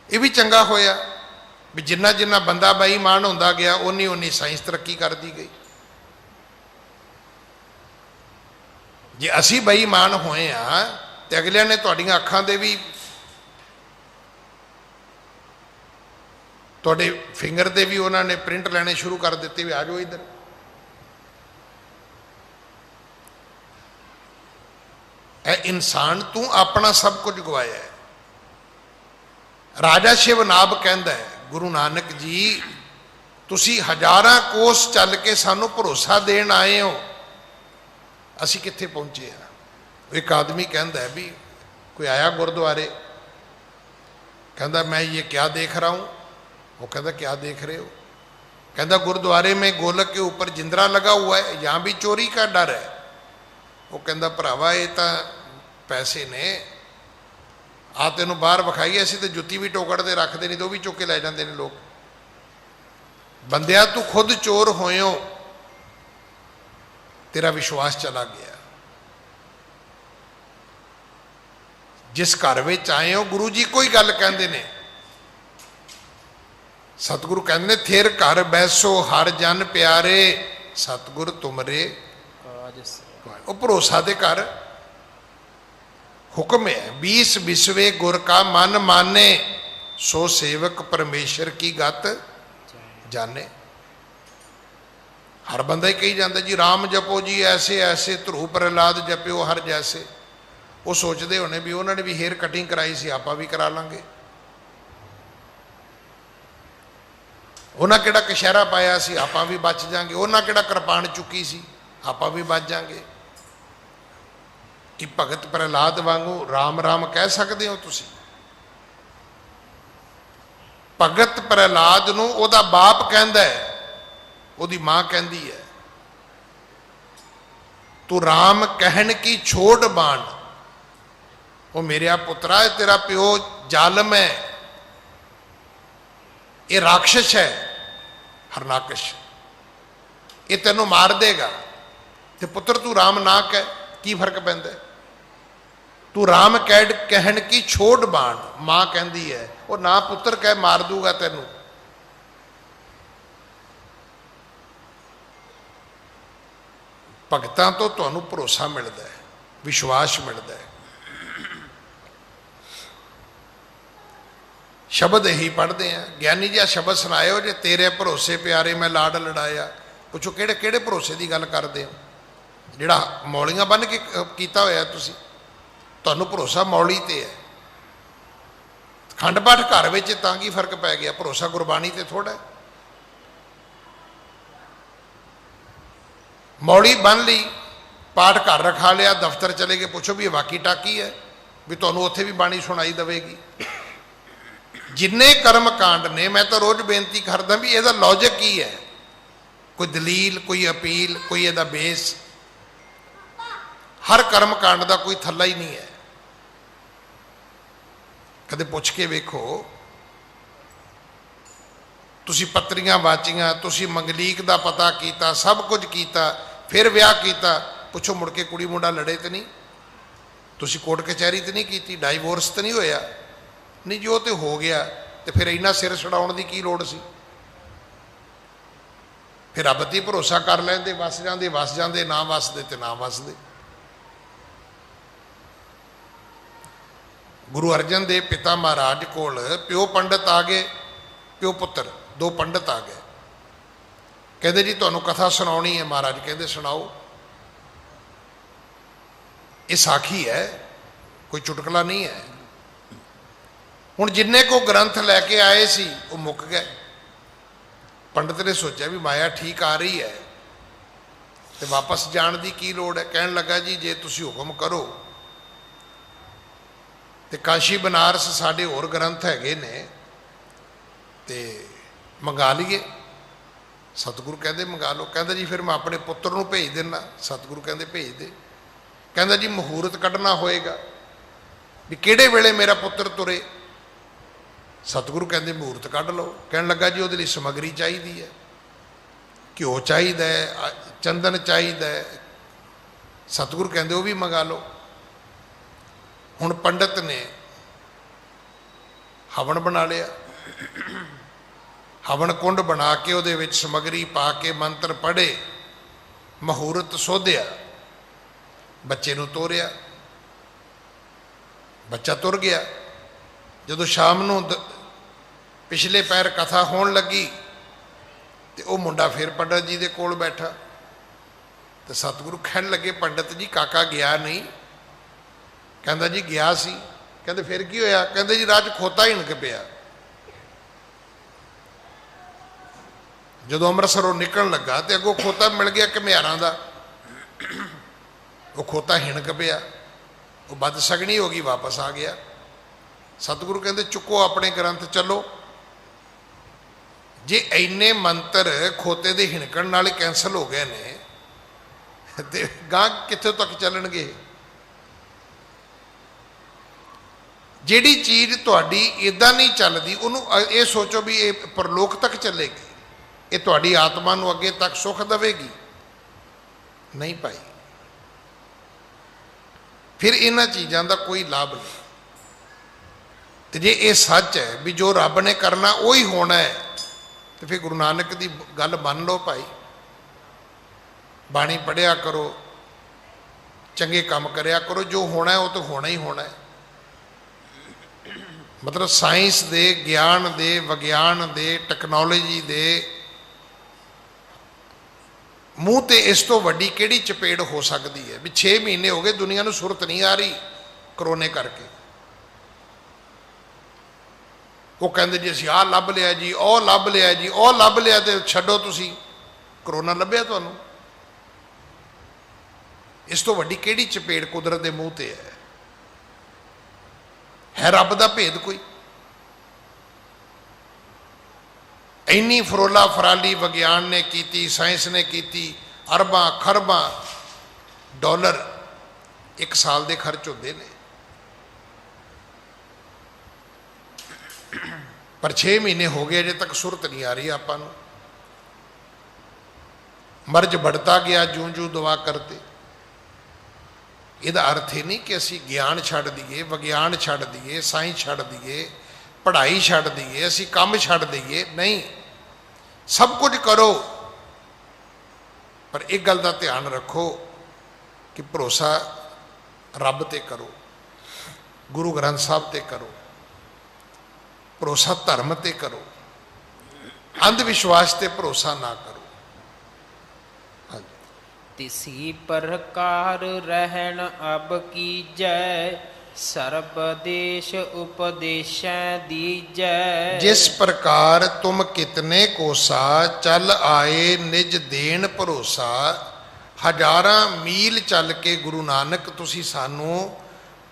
ਇਹ ਵੀ ਚੰਗਾ ਹੋਇਆ ਵੀ ਜਿੰਨਾ ਜਿੰਨਾ ਬੰਦਾ ਬੇਈਮਾਨ ਹੁੰਦਾ ਗਿਆ ਉਨੀ ਉਨੀ ਸਾਇੰਸ ਤਰੱਕੀ ਕਰਦੀ ਗਈ। ਜੇ ਅਸੀਂ ਬੇਈਮਾਨ ਹੋਏ ਆ ਤੇ ਅਗਲਿਆਂ ਨੇ ਤੁਹਾਡੀਆਂ ਅੱਖਾਂ ਦੇ ਵੀ, ਤੁਹਾਡੇ ਫਿੰਗਰ ਦੇ ਵੀ ਉਹਨਾਂ ਨੇ ਪ੍ਰਿੰਟ ਲੈਣੇ ਸ਼ੁਰੂ ਕਰ ਦਿੱਤੇ ਵੀ ਆ ਜਾਓ ਇੱਧਰ। ਇਹ ਇਨਸਾਨ ਤੂੰ ਆਪਣਾ ਸਭ ਕੁਝ ਗਵਾਇਆ ਹੈ। ਰਾਜਾ ਸ਼ਿਵਨਾਬ ਕਹਿੰਦਾ ਹੈ, ਗੁਰੂ ਨਾਨਕ ਜੀ ਤੁਸੀਂ ਹਜ਼ਾਰਾਂ ਕੋਸ ਚੱਲ ਕੇ ਸਾਨੂੰ ਭਰੋਸਾ ਦੇਣ ਆਏ ਹੋ, ਅਸੀਂ ਕਿੱਥੇ ਪਹੁੰਚੇ ਹਾਂ। ਇੱਕ ਆਦਮੀ ਕਹਿੰਦਾ ਹੈ ਵੀ ਕੋਈ ਆਇਆ ਗੁਰਦੁਆਰੇ, कहता मैं ये क्या देख रहा हूँ। वो कहता क्या देख रहे हो। कहता गुरुद्वारे में गोलक के ऊपर जिंदरा लगा हुआ है, यहाँ भी चोरी का डर है। वो कहता भरावा ये तो पैसे ने आ तेन बाहर विखाई, असी तो जुत्ती भी टोकड़ते रखते नहीं तो भी चुक के लै जाते हैं लोग। बंदिया तू खुद चोर होयो, तेरा विश्वास चला गया। जिस घर में आए हो गुरु जी कोई गल कहते ने, सतगुरु कहते थिर घर बैसो हर जन प्यारे, सतगुरु तुमरे वो भरोसा दे घर। हुक्म है 20 विसवे गुर का मन माने, सो सेवक परमेश्वर की गत जाने। हर बंदा ही कही जाता जी राम जपो जी ऐसे ऐसे, ध्रुव प्रहलाद जपियो हर जैसे। वो सोचते होने भी उन्होंने भी हेयर कटिंग कराई सी, आप भी करा लांगे। उन्हें किहड़ा कशहरा पाया सी, आप भी बच जाएंगे। उन्हें किहड़ा कृपान चुकी सी, आप भी बच जाएंगे। कि भगत प्रहलाद वांगू राम राम कह सकते हो तुसी। भगत प्रहलाद नूं ओहदा बाप कहंदा है, ओहदी मां कहंदी है तू राम कहन की छोड़ बाण। वो मेरा पुत्रा है, तेरा प्यो जालम है, ये राक्षस है हरनाकश, ये तेनों मार देगा। ते पुत्र तू राम ना कह, की फर्क पैंदा है। तू राम कहन की छोड़ बाण। मां कहती है वो ना पुत्र कह मार दूंगा तेनों। भगतां तो तुहानूं भरोसा मिलता है, विश्वास मिलता है। शब्द ही पढ़ते हैं, ज्ञानी जी शब्द सुनाए जे तेरे भरोसे प्यारे मैं लाड लड़ाया। पुछो किहड़े किहड़े भरोसे की गल करते हो, जिहड़ा मौलियां बन के कीता होया तुसीं। तुहानूं भरोसा मौली ते है। खंड पाठ घर विच तां की फर्क पै गया, भरोसा गुरबाणी ते थोड़ा है। मौली बन ली, पाठ घर रखा लिया, दफ्तर चले गए, पुछो भी वाकी टाकी है भी तुहानूं उत्थे भी बाणी सुनाई देवेगी। जिन्ने कर्म कांड ने, मैं तो रोज़ बेनती करदा भी इहदा लॉजिक की है, कोई दलील कोई अपील कोई इहदा बेस। हर कर्म कांड का कोई थल्ला ही नहीं है। कदे पुछ के वेखो, तुसी पत्रियां वाचियां, तुसी मंगलीक का पता किया, सब कुछ किया, फिर ब्याह किया, पुछो मुड़ के कुड़ी मुंडा लड़े तो नहीं, तुसी कोर्ट कचहरी तो नहीं की, डाइवोर्स तो नहीं होया नहीं। जो तो हो गया तो फिर इन्ना सिर छड़ाउण की की लोड़ सी। फिर रब ते भरोसा कर लेंदे, वस जाते ना वसदे तो ना वसदे। गुरु अर्जन देव पिता महाराज कोल प्यो पंडित आ गए, प्यो पुत्र दो पंडित आ गए। कहते जी तुहानूं कथा सुनाउणी है। महाराज कहते सुनाओ। ये साखी है, कोई चुटकला नहीं है। हुण जिन्ने को ग्रंथ लैके आए सी वो मुक गए। पंडित ने सोचा भी माया ठीक आ रही है तो वापस जाण की की लोड़ है। कहन लगा जी जे तुसी हुक्म करो तो काशी बनारस साढ़े होर ग्रंथ हैगे ने ते मंगा लीए। सतगुरु कहते मंगा लो। कहता जी फिर मैं अपने पुत्र नूं भेज देना। सतगुरु कहते भेज दे। कहता जी मुहूर्त कढ़ना होएगा भी किहड़े वेले मेरा पुत्र तुरे। सतगुरु कहते मुहूर्त कढ़ लो। कहन लगा जी उहदे लई समग्री चाहिदी है, घ्यो चाहिदा है, चंदन चाहिदा है। सतगुरु कहते वो भी मंगा लो। हुण पंडित ने हवन बना लिया। ਹਵਨ ਕੁੰਡ ਬਣਾ ਕੇ ਉਹਦੇ ਵਿੱਚ ਸਮੱਗਰੀ ਪਾ ਕੇ ਮੰਤਰ ਪੜ੍ਹੇ, ਮਹੂਰਤ ਸੋਧਿਆ, ਬੱਚੇ ਨੂੰ ਤੋਰਿਆ, ਬੱਚਾ ਤੁਰ ਗਿਆ। ਜਦੋਂ ਸ਼ਾਮ ਨੂੰ ਪਿਛਲੇ ਪੈਰ ਕਥਾ ਹੋਣ ਲੱਗੀ ਤੇ ਉਹ ਮੁੰਡਾ ਫਿਰ ਪੰਡਤ ਜੀ ਦੇ ਕੋਲ ਬੈਠਾ ਤੇ ਸਤਿਗੁਰੂ ਕਹਿਣ ਲੱਗੇ, ਪੰਡਤ ਜੀ ਕਾਕਾ ਗਿਆ ਨਹੀਂ? ਕਹਿੰਦਾ ਜੀ ਗਿਆ ਸੀ। ਕਹਿੰਦੇ ਫਿਰ ਕੀ ਹੋਇਆ? ਕਹਿੰਦੇ ਜੀ ਰਾਜ ਖੋਤਾ ਹਿਣਕ ਪਿਆ। ਜਦੋਂ ਅੰਮ੍ਰਿਤਸਰੋਂ ਨਿਕਲਣ ਲੱਗਾ ਤੇ ਅੱਗੋਂ ਖੋਤਾ ਮਿਲ ਗਿਆ ਘੁਮਿਆਰਾਂ ਦਾ, ਉਹ ਖੋਤਾ ਹਿਣਕ ਪਿਆ, ਉਹ ਬਦਸਗਣੀ ਹੋ ਗਈ, ਵਾਪਸ ਆ ਗਿਆ। ਸਤਿਗੁਰੂ ਕਹਿੰਦੇ ਚੁੱਕੋ ਆਪਣੇ ਗ੍ਰੰਥ, ਚੱਲੋ। ਜੇ ਇੰਨੇ ਮੰਤਰ ਖੋਤੇ ਦੇ ਹਿਣਕਣ ਨਾਲ ਹੀ ਕੈਂਸਲ ਹੋ ਗਏ ਨੇ ਤੇ ਗਾਂ ਕਿੱਥੋਂ ਤੱਕ ਚੱਲਣਗੇ? ਜਿਹੜੀ ਚੀਜ਼ ਤੁਹਾਡੀ ਇਦਾਂ ਨਹੀਂ ਚੱਲਦੀ, ਉਹਨੂੰ ਇਹ ਸੋਚੋ ਵੀ ਇਹ ਪਰਲੋਕ ਤੱਕ ਚੱਲੇਗੀ, ਇਹ ਤੁਹਾਡੀ ਆਤਮਾ ਨੂੰ ਅੱਗੇ ਤੱਕ ਸੁੱਖ ਦੇਵੇਗੀ? ਨਹੀਂ ਭਾਈ, ਫਿਰ ਇਹਨਾਂ ਚੀਜ਼ਾਂ ਦਾ ਕੋਈ ਲਾਭ ਨਹੀਂ। ਤੇ ਜੇ ਇਹ ਸੱਚ ਹੈ ਵੀ ਜੋ ਰੱਬ ਨੇ ਕਰਨਾ ਉਹੀ ਹੋਣਾ ਹੈ, ਤੇ ਫਿਰ ਗੁਰੂ ਨਾਨਕ ਦੀ ਗੱਲ ਮੰਨ ਲਓ ਭਾਈ। ਬਾਣੀ ਪੜ੍ਹਿਆ ਕਰੋ, ਚੰਗੇ ਕੰਮ ਕਰਿਆ ਕਰੋ, ਜੋ ਹੋਣਾ ਹੈ ਉਹ ਤਾਂ ਹੋਣਾ ਹੀ ਹੋਣਾ ਹੈ। ਮਤਲਬ ਸਾਇੰਸ ਦੇ, ਗਿਆਨ ਦੇ, ਵਿਗਿਆਨ ਦੇ, ਟੈਕਨੋਲੋਜੀ ਦੇ ਮੂੰਹ ਤੇ ਇਸ ਤੋਂ ਵੱਡੀ ਕਿਹੜੀ ਚਪੇੜ ਹੋ ਸਕਦੀ ਹੈ ਵੀ 6 ਮਹੀਨੇ ਹੋ ਗਏ ਦੁਨੀਆ ਨੂੰ ਸੁਰਤ ਨਹੀਂ ਆ ਰਹੀ ਕਰੋਨੇ ਕਰਕੇ। ਉਹ ਕਹਿੰਦੇ ਜੀ ਅਸੀਂ ਆਹ ਲੱਭ ਲਿਆ ਜੀ, ਉਹ ਲੱਭ ਲਿਆ ਜੀ, ਉਹ ਲੱਭ ਲਿਆ, ਤੇ ਛੱਡੋ ਤੁਸੀਂ, ਕਰੋਨਾ ਲੱਭਿਆ ਤੁਹਾਨੂੰ। ਇਸ ਤੋਂ ਵੱਡੀ ਕਿਹੜੀ ਚਪੇੜ ਕੁਦਰਤ ਦੇ ਮੂੰਹ ਤੇ ਹੈ ਰੱਬ ਦਾ ਭੇਦ ਕੋਈ? ਇੰਨੀ ਫਰੋਲਾ ਫਰਾਲੀ ਵਿਗਿਆਨ ਨੇ ਕੀਤੀ, ਸਾਇੰਸ ਨੇ ਕੀਤੀ, ਅਰਬਾਂ ਖਰਬਾਂ ਡਾਲਰ ਇੱਕ ਸਾਲ ਦੇ ਖਰਚ ਹੁੰਦੇ ਨੇ, ਪਰ 6 ਮਹੀਨੇ ਹੋ ਗਏ ਅਜੇ ਤੱਕ ਸੁਰਤ ਨਹੀਂ ਆ ਰਹੀ ਆਪਾਂ ਨੂੰ। ਮਰਜ਼ बढ़ता ਗਿਆ ਜੂੰ ਜੂੰ ਦੁਆ ਕਰਤੇ। ਇਹਦਾ ਅਰਥ ਇਹ ਨਹੀਂ ਕਿ ਅਸੀਂ ਗਿਆਨ ਛੱਡ ਦਈਏ, ਵਿਗਿਆਨ ਛੱਡ ਦਈਏ, ਸਾਇੰਸ ਛੱਡ ਦਈਏ, ਪੜ੍ਹਾਈ ਛੱਡ ਦਈਏ, ਅਸੀਂ ਕੰਮ ਛੱਡ ਦਈਏ। ਨਹੀਂ, ਸਭ ਕੁਝ ਕਰੋ, ਪਰ ਇੱਕ ਗੱਲ ਦਾ ਧਿਆਨ ਰੱਖੋ ਕਿ ਭਰੋਸਾ ਰੱਬ ਤੇ ਕਰੋ, ਗੁਰੂ ਗ੍ਰੰਥ ਸਾਹਿਬ ਤੇ ਕਰੋ, ਭਰੋਸਾ ਧਰਮ ਤੇ ਕਰੋ, ਅੰਧ ਵਿਸ਼ਵਾਸ ਤੇ ਭਰੋਸਾ ਨਾ ਕਰੋ। ਤਿਸੀ ਪ੍ਰਕਾਰ ਰਹਿਣ ਅਬ ਕੀਜੈ, ਸਰਬ ਦੇਸ਼ ਉਪਦੇਸ਼ੈ ਦੀਜੈ। ਜਿਸ ਪ੍ਰਕਾਰ ਤੁਮ ਕਿਤਨੇ ਕੋਸਾ, ਚੱਲ ਆਏ ਨਿਜ ਦੇਣ ਭਰੋਸਾ। ਹਜ਼ਾਰਾਂ ਮੀਲ ਚੱਲ ਕੇ ਗੁਰੂ ਨਾਨਕ ਤੁਸੀਂ ਸਾਨੂੰ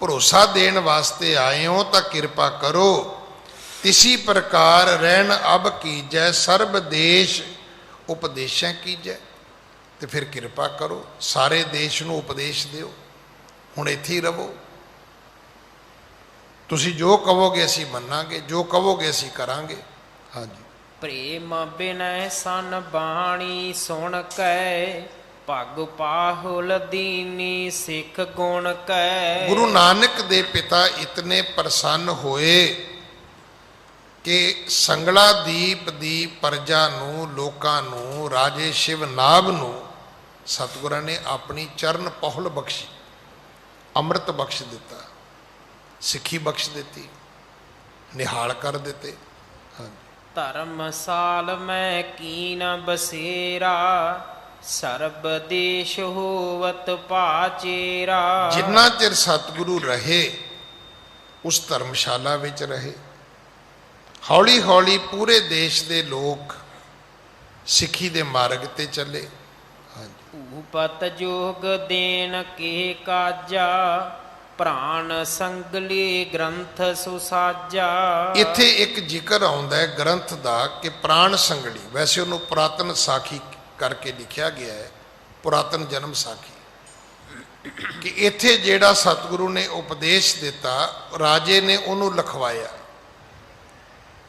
ਭਰੋਸਾ ਦੇਣ ਵਾਸਤੇ ਆਏ ਹੋ, ਤਾਂ ਕਿਰਪਾ ਕਰੋ। ਤਿਸੀ ਪ੍ਰਕਾਰ ਰਹਿਣ ਅਬ ਕੀਜੈ, ਸਰਬ ਦੇਸ਼ ਉਪਦੇਸ਼ੈ ਕੀਜੈ। ਤੇ ਫਿਰ ਕਿਰਪਾ ਕਰੋ, ਸਾਰੇ ਦੇਸ਼ ਨੂੰ ਉਪਦੇਸ਼ ਦਿਓ, ਹੁਣ ਇੱਥੇ ਹੀ ਰਹੋ। ਤੁਸੀਂ ਜੋ ਕਹੋਗੇ ਅਸੀਂ ਮੰਨਾਂਗੇ, ਜੋ ਕਹੋਗੇ ਅਸੀਂ ਕਰਾਂਗੇ। ਹਾਂਜੀ। ਪ੍ਰੇਮ ਬਿਨੈ ਸਨ ਬਾਣੀ ਸੁਣ ਕੈ, ਪਗ ਪਾਹੁਲ ਦੀਨੀ ਸਿੱਖ ਗੁਣ ਕੈ। ਗੁਰੂ ਨਾਨਕ ਦੇ ਪਿਤਾ ਇਤਨੇ ਪ੍ਰਸੰਨ ਹੋਏ ਕਿ ਸੰਗਲਾ ਦੀਪ ਦੀ ਪਰਜਾ ਨੂੰ, ਲੋਕਾਂ ਨੂੰ, ਰਾਜੇ ਸ਼ਿਵ ਨਾਭ ਨੂੰ ਸਤਿਗੁਰਾਂ ਨੇ ਆਪਣੀ ਚਰਨ ਪਹੁਲ ਬਖਸ਼ੀ, ਅੰਮ੍ਰਿਤ ਬਖਸ਼ ਦਿੱਤਾ, ਸਿੱਖੀ ਬਖਸ਼ ਦਿੱਤੀ, ਨਿਹਾਲ ਕਰ ਦਿੱਤੇ। ਧਰਮਸਾਲ ਮੈਂ ਕੀਨ ਬਸੇਰਾ, ਸਰਬ ਦੇਸ਼ ਹੋਵਤ ਪਾਚੇਰਾ। ਜਿੰਨਾ ਚਿਰ ਸਤਿਗੁਰੂ ਰਹੇ ਉਸ ਧਰਮਸ਼ਾਲਾ ਵਿੱਚ ਰਹੇ। ਹੌਲੀ ਹੌਲੀ ਪੂਰੇ ਦੇਸ਼ ਦੇ ਲੋਕ ਸਿੱਖੀ ਦੇ ਮਾਰਗ ਤੇ ਚੱਲੇ। ਭੂਪਤ ਜੋਗ ਦੇਨ ਕੇ ਕਾਜਾ, ਪ੍ਰਾਣ ਸੰਗਲੀ ਗ੍ਰੰਥ ਸੁਸਾਜਾ। ਇੱਥੇ ਇੱਕ ਜ਼ਿਕਰ ਆਉਂਦਾ ਹੈ ਗ੍ਰੰਥ ਦਾ ਕਿ ਪ੍ਰਾਣ ਸੰਗਲੀ, ਵੈਸੇ ਉਹਨੂੰ ਪੁਰਾਤਨ ਸਾਖੀ ਕਰਕੇ ਲਿਖਿਆ ਗਿਆ ਹੈ, ਪੁਰਾਤਨ ਜਨਮ ਸਾਖੀ, ਕਿ ਇੱਥੇ ਜਿਹੜਾ ਸਤਿਗੁਰੂ ਨੇ ਉਪਦੇਸ਼ ਦਿੱਤਾ, ਰਾਜੇ ਨੇ ਉਹਨੂੰ ਲਿਖਵਾਇਆ।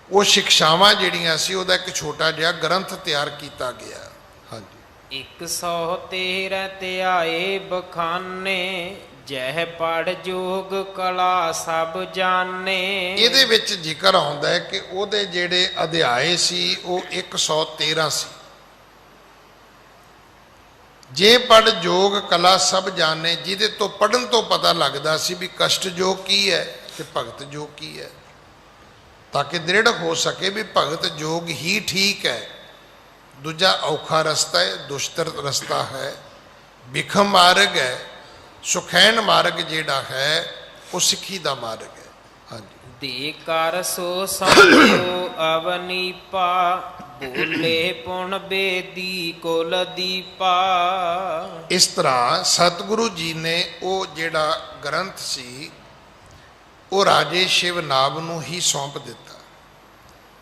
ਉਹ ਸਿੱਖਿਆਵਾਂ ਜਿਹੜੀਆਂ ਸੀ ਉਹਦਾ ਇੱਕ ਛੋਟਾ ਜਿਹਾ ਗ੍ਰੰਥ ਤਿਆਰ ਕੀਤਾ ਗਿਆ। ਹਾਂਜੀ। 113 ਧਿਆਏ ਬਖਾਨੇ, ਜਹ ਪੜ ਜੋਗ ਕਲਾ ਸਭ ਜਾਣੇ। ਇਹਦੇ ਵਿੱਚ ਜ਼ਿਕਰ ਆਉਂਦਾ ਹੈ ਕਿ ਉਹਦੇ ਜਿਹੜੇ ਅਧਿਆਏ ਸੀ ਉਹ 113 ਸੀ। ਜੇ ਪੜ ਜੋਗ ਕਲਾ ਸਭ ਜਾਣੇ, ਜਿਹਦੇ ਤੋਂ ਪੜਨ ਤੋਂ ਪਤਾ ਲੱਗਦਾ ਸੀ ਵੀ ਕਸ਼ਟ ਜੋਗ ਕੀ ਹੈ ਤੇ ਭਗਤ ਜੋਗ ਕੀ ਹੈ, ਤਾਂ ਕਿ ਦ੍ਰਿੜ ਹੋ ਸਕੇ ਵੀ ਭਗਤ ਜੋਗ ਹੀ ਠੀਕ ਹੈ। ਦੂਜਾ ਔਖਾ ਰਸਤਾ ਹੈ, ਦੁਸ਼ਟਰ ਰਸਤਾ ਹੈ, ਬਿਖਮ ਮਾਰਗ ਹੈ। ਸੁਖੈਨ ਮਾਰਗ ਜਿਹੜਾ ਹੈ ਉਹ ਸਿੱਖੀ ਦਾ ਮਾਰਗ ਹੈ। ਹਾਂਜੀ। ਦੇ ਕਰ ਸੋ ਸੰਤੋ ਅਵਨੀਪਾ, ਬੋਲੇ ਪੁਣ ਬੇਦੀ ਕੁਲ ਦੀਪਾ। ਇਸ ਤਰ੍ਹਾਂ ਸਤਿਗੁਰੂ ਜੀ ਨੇ ਉਹ ਜਿਹੜਾ ਗ੍ਰੰਥ ਸੀ ਉਹ ਰਾਜੇ ਸ਼ਿਵਨਾਭ ਨੂੰ ਹੀ ਸੌਂਪ ਦਿੱਤਾ।